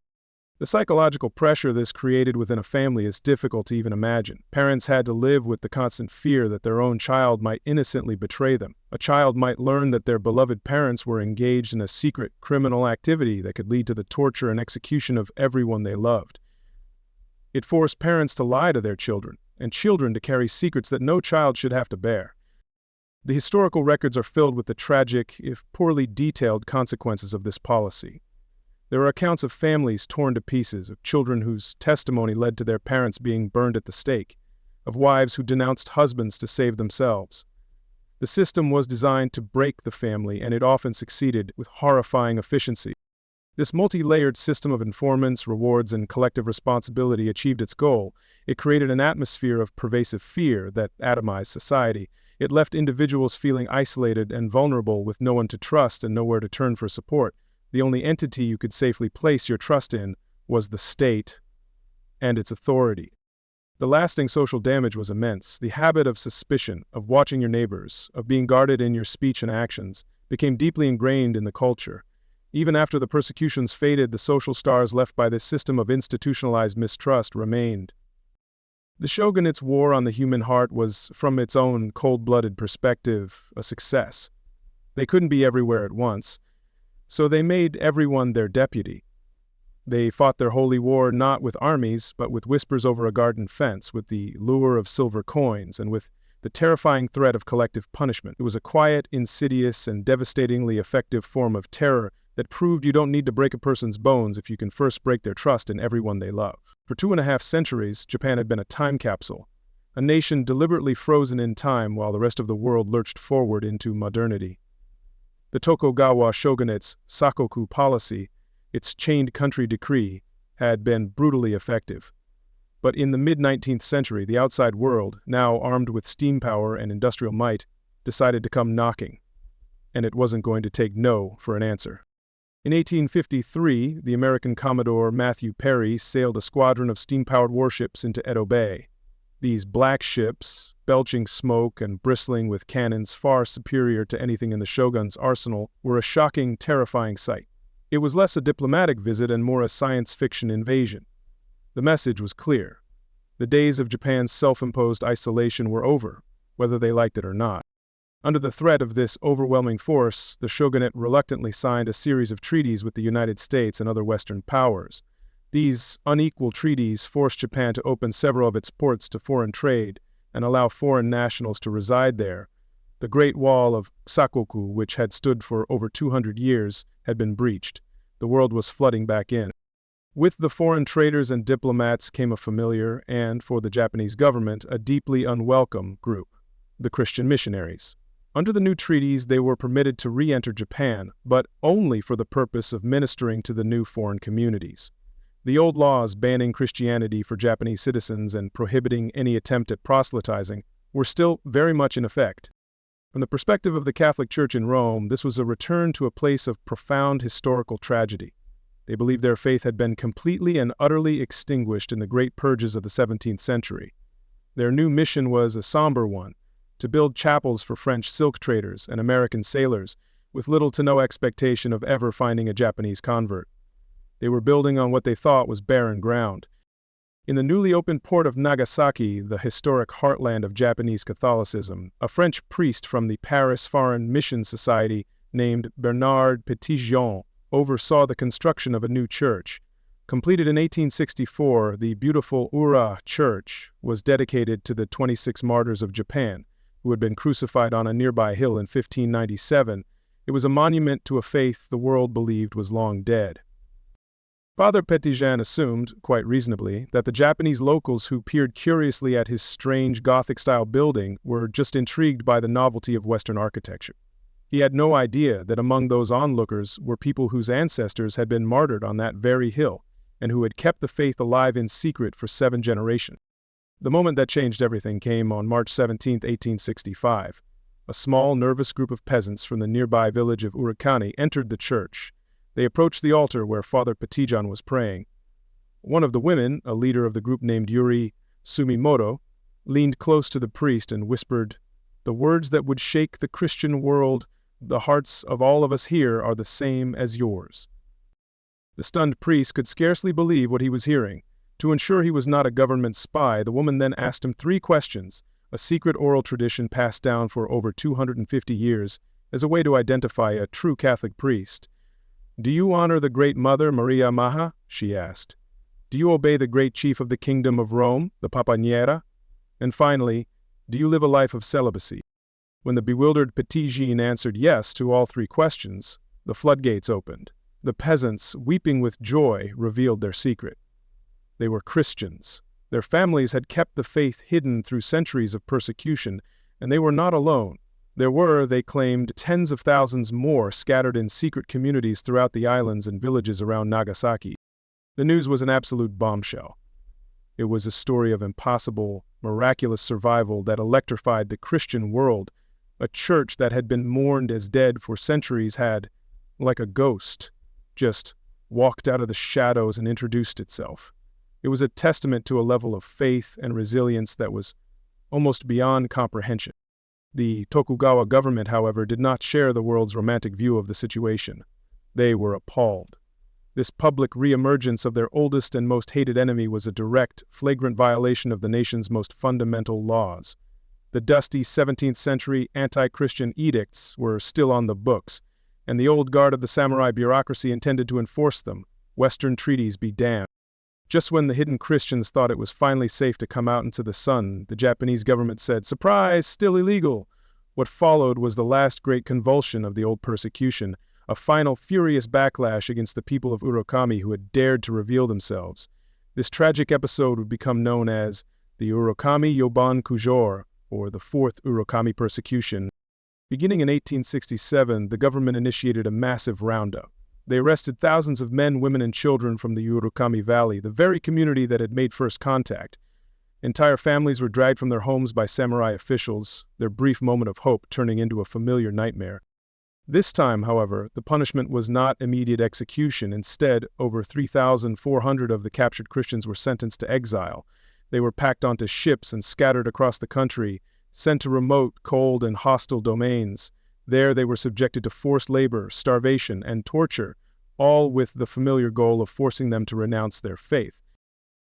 The psychological pressure this created within a family is difficult to even imagine. Parents had to live with the constant fear that their own child might innocently betray them. A child might learn that their beloved parents were engaged in a secret criminal activity that could lead to the torture and execution of everyone they loved. It forced parents to lie to their children, and children to carry secrets that no child should have to bear. The historical records are filled with the tragic, if poorly detailed, consequences of this policy. There are accounts of families torn to pieces, of children whose testimony led to their parents being burned at the stake, of wives who denounced husbands to save themselves. The system was designed to break the family, and it often succeeded with horrifying efficiency. This multi-layered system of informants, rewards, and collective responsibility achieved its goal. It created an atmosphere of pervasive fear that atomized society. It left individuals feeling isolated and vulnerable with no one to trust and nowhere to turn for support. The only entity you could safely place your trust in was the state and its authority. The lasting social damage was immense. The habit of suspicion, of watching your neighbors, of being guarded in your speech and actions, became deeply ingrained in the culture. Even after the persecutions faded, the social scars left by this system of institutionalized mistrust remained. The shogunate's war on the human heart was, from its own cold-blooded perspective, a success. They couldn't be everywhere at once, so they made everyone their deputy. They fought their holy war not with armies, but with whispers over a garden fence, with the lure of silver coins, and with the terrifying threat of collective punishment. It was a quiet, insidious, and devastatingly effective form of terror that proved you don't need to break a person's bones if you can first break their trust in everyone they love. For 2.5 centuries, Japan had been a time capsule, a nation deliberately frozen in time while the rest of the world lurched forward into modernity. The Tokugawa Shogunate's Sakoku policy, its chained country decree, had been brutally effective. But in the mid-19th century, the outside world, now armed with steam power and industrial might, decided to come knocking. And it wasn't going to take no for an answer. In 1853, the American Commodore Matthew Perry sailed a squadron of steam-powered warships into Edo Bay. These black ships, belching smoke and bristling with cannons far superior to anything in the Shogun's arsenal, were a shocking, terrifying sight. It was less a diplomatic visit and more a science fiction invasion. The message was clear. The days of Japan's self-imposed isolation were over, whether they liked it or not. Under the threat of this overwhelming force, the shogunate reluctantly signed a series of treaties with the United States and other Western powers. These unequal treaties forced Japan to open several of its ports to foreign trade and allow foreign nationals to reside there. The Great Wall of Sakoku, which had stood for over 200 years, had been breached. The world was flooding back in. With the foreign traders and diplomats came a familiar and, for the Japanese government, a deeply unwelcome group, the Christian missionaries. Under the new treaties, they were permitted to re-enter Japan, but only for the purpose of ministering to the new foreign communities. The old laws banning Christianity for Japanese citizens and prohibiting any attempt at proselytizing were still very much in effect. From the perspective of the Catholic Church in Rome, this was a return to a place of profound historical tragedy. They believed their faith had been completely and utterly extinguished in the great purges of the 17th century. Their new mission was a somber one, to build chapels for French silk traders and American sailors, with little to no expectation of ever finding a Japanese convert. They were building on what they thought was barren ground. In the newly opened port of Nagasaki, the historic heartland of Japanese Catholicism, a French priest from the Paris Foreign Mission Society named Bernard Petitjean oversaw the construction of a new church. Completed in 1864, the beautiful Ura Church was dedicated to the 26 martyrs of Japan, who had been crucified on a nearby hill in 1597. It was a monument to a faith the world believed was long dead. Father Petitjean assumed, quite reasonably, that the Japanese locals who peered curiously at his strange Gothic-style building were just intrigued by the novelty of Western architecture. He had no idea that among those onlookers were people whose ancestors had been martyred on that very hill, and who had kept the faith alive in secret for 7 generations. The moment that changed everything came on March 17, 1865. A small, nervous group of peasants from the nearby village of Urakani entered the church. They approached the altar where Father Petitjean was praying. One of the women, a leader of the group named Yuri Sumimoto, leaned close to the priest and whispered, "The words that would shake the Christian world, the hearts of all of us here are the same as yours." The stunned priest could scarcely believe what he was hearing. To ensure he was not a government spy, the woman then asked him 3 questions, a secret oral tradition passed down for over 250 years as a way to identify a true Catholic priest. "Do you honor the Great Mother, Maria Maha?" she asked. "Do you obey the great chief of the Kingdom of Rome, the Papa Niera? And finally, do you live a life of celibacy?" When the bewildered Petitjean answered yes to all 3 questions, the floodgates opened. The peasants, weeping with joy, revealed their secret. They were Christians. Their families had kept the faith hidden through centuries of persecution, and they were not alone. There were, they claimed, tens of thousands more scattered in secret communities throughout the islands and villages around Nagasaki. The news was an absolute bombshell. It was a story of impossible, miraculous survival that electrified the Christian world. A church that had been mourned as dead for centuries had, like a ghost, just walked out of the shadows and introduced itself. It was a testament to a level of faith and resilience that was almost beyond comprehension. The Tokugawa government, however, did not share the world's romantic view of the situation. They were appalled. This public reemergence of their oldest and most hated enemy was a direct, flagrant violation of the nation's most fundamental laws. The dusty 17th century anti-Christian edicts were still on the books, and the old guard of the samurai bureaucracy intended to enforce them. Western treaties be damned. Just when the hidden Christians thought it was finally safe to come out into the sun, the Japanese government said, "Surprise, still illegal." What followed was the last great convulsion of the old persecution, a final furious backlash against the people of Urokami who had dared to reveal themselves. This tragic episode would become known as the Urokami Yoban Kujor, or the Fourth Urokami Persecution. Beginning in 1867, the government initiated a massive roundup. They arrested thousands of men, women, and children from the Urokami Valley, the very community that had made first contact. Entire families were dragged from their homes by samurai officials, their brief moment of hope turning into a familiar nightmare. This time, however, the punishment was not immediate execution. Instead, over 3,400 of the captured Christians were sentenced to exile. They were packed onto ships and scattered across the country, sent to remote, cold, and hostile domains. There they were subjected to forced labor, starvation, and torture, all with the familiar goal of forcing them to renounce their faith.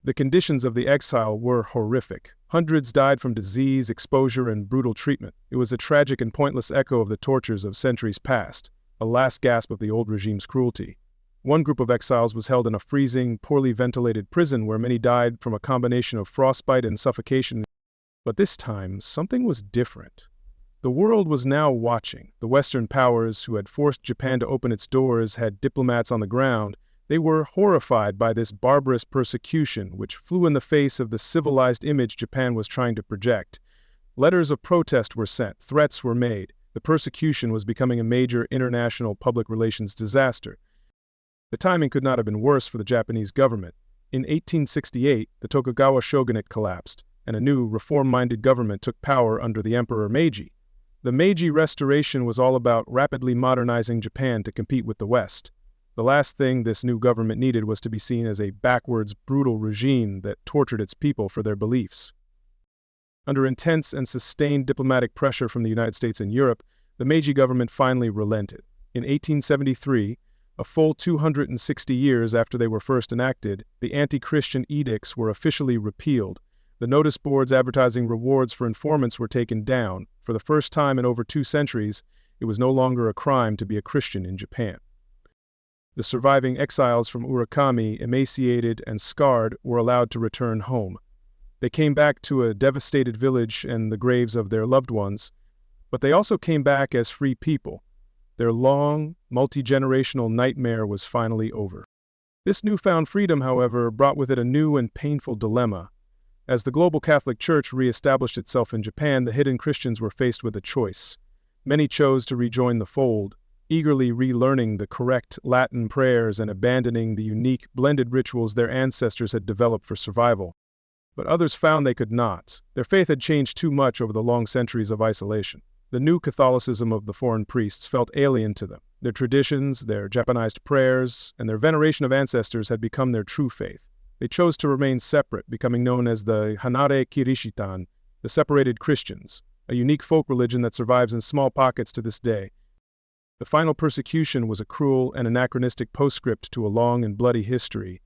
The conditions of the exile were horrific. Hundreds died from disease, exposure, and brutal treatment. It was a tragic and pointless echo of the tortures of centuries past, a last gasp of the old regime's cruelty. One group of exiles was held in a freezing, poorly ventilated prison where many died from a combination of frostbite and suffocation. But this time, something was different. The world was now watching. The Western powers, who had forced Japan to open its doors, had diplomats on the ground. They were horrified by this barbarous persecution, which flew in the face of the civilized image Japan was trying to project. Letters of protest were sent, threats were made. The persecution was becoming a major international public relations disaster. The timing could not have been worse for the Japanese government. In 1868, the Tokugawa Shogunate collapsed, and a new, reform-minded government took power under the Emperor Meiji. The Meiji Restoration was all about rapidly modernizing Japan to compete with the West. The last thing this new government needed was to be seen as a backwards, brutal regime that tortured its people for their beliefs. Under intense and sustained diplomatic pressure from the United States and Europe, the Meiji government finally relented. In 1873, a full 260 years after they were first enacted, the anti-Christian edicts were officially repealed. The notice boards advertising rewards for informants were taken down. For the first time in over 2 centuries, it was no longer a crime to be a Christian in Japan. The surviving exiles from Urokami, emaciated and scarred, were allowed to return home. They came back to a devastated village and the graves of their loved ones, but they also came back as free people. Their long, multi-generational nightmare was finally over. This newfound freedom, however, brought with it a new and painful dilemma. As the global Catholic Church re-established itself in Japan, the hidden Christians were faced with a choice. Many chose to rejoin the fold, eagerly relearning the correct Latin prayers and abandoning the unique, blended rituals their ancestors had developed for survival. But others found they could not. Their faith had changed too much over the long centuries of isolation. The new Catholicism of the foreign priests felt alien to them. Their traditions, their Japanized prayers, and their veneration of ancestors had become their true faith. They chose to remain separate, becoming known as the Kakure Kirishitan, the separated Christians, a unique folk religion that survives in small pockets to this day. The final persecution was a cruel and anachronistic postscript to a long and bloody history.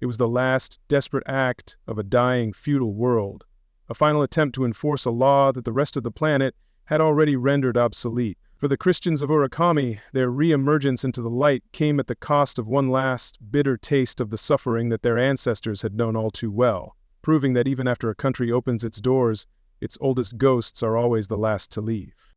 It was the last, desperate act of a dying feudal world, a final attempt to enforce a law that the rest of the planet had already rendered obsolete. For the Christians of Urokami, their re-emergence into the light came at the cost of one last, bitter taste of the suffering that their ancestors had known all too well, proving that even after a country opens its doors, its oldest ghosts are always the last to leave.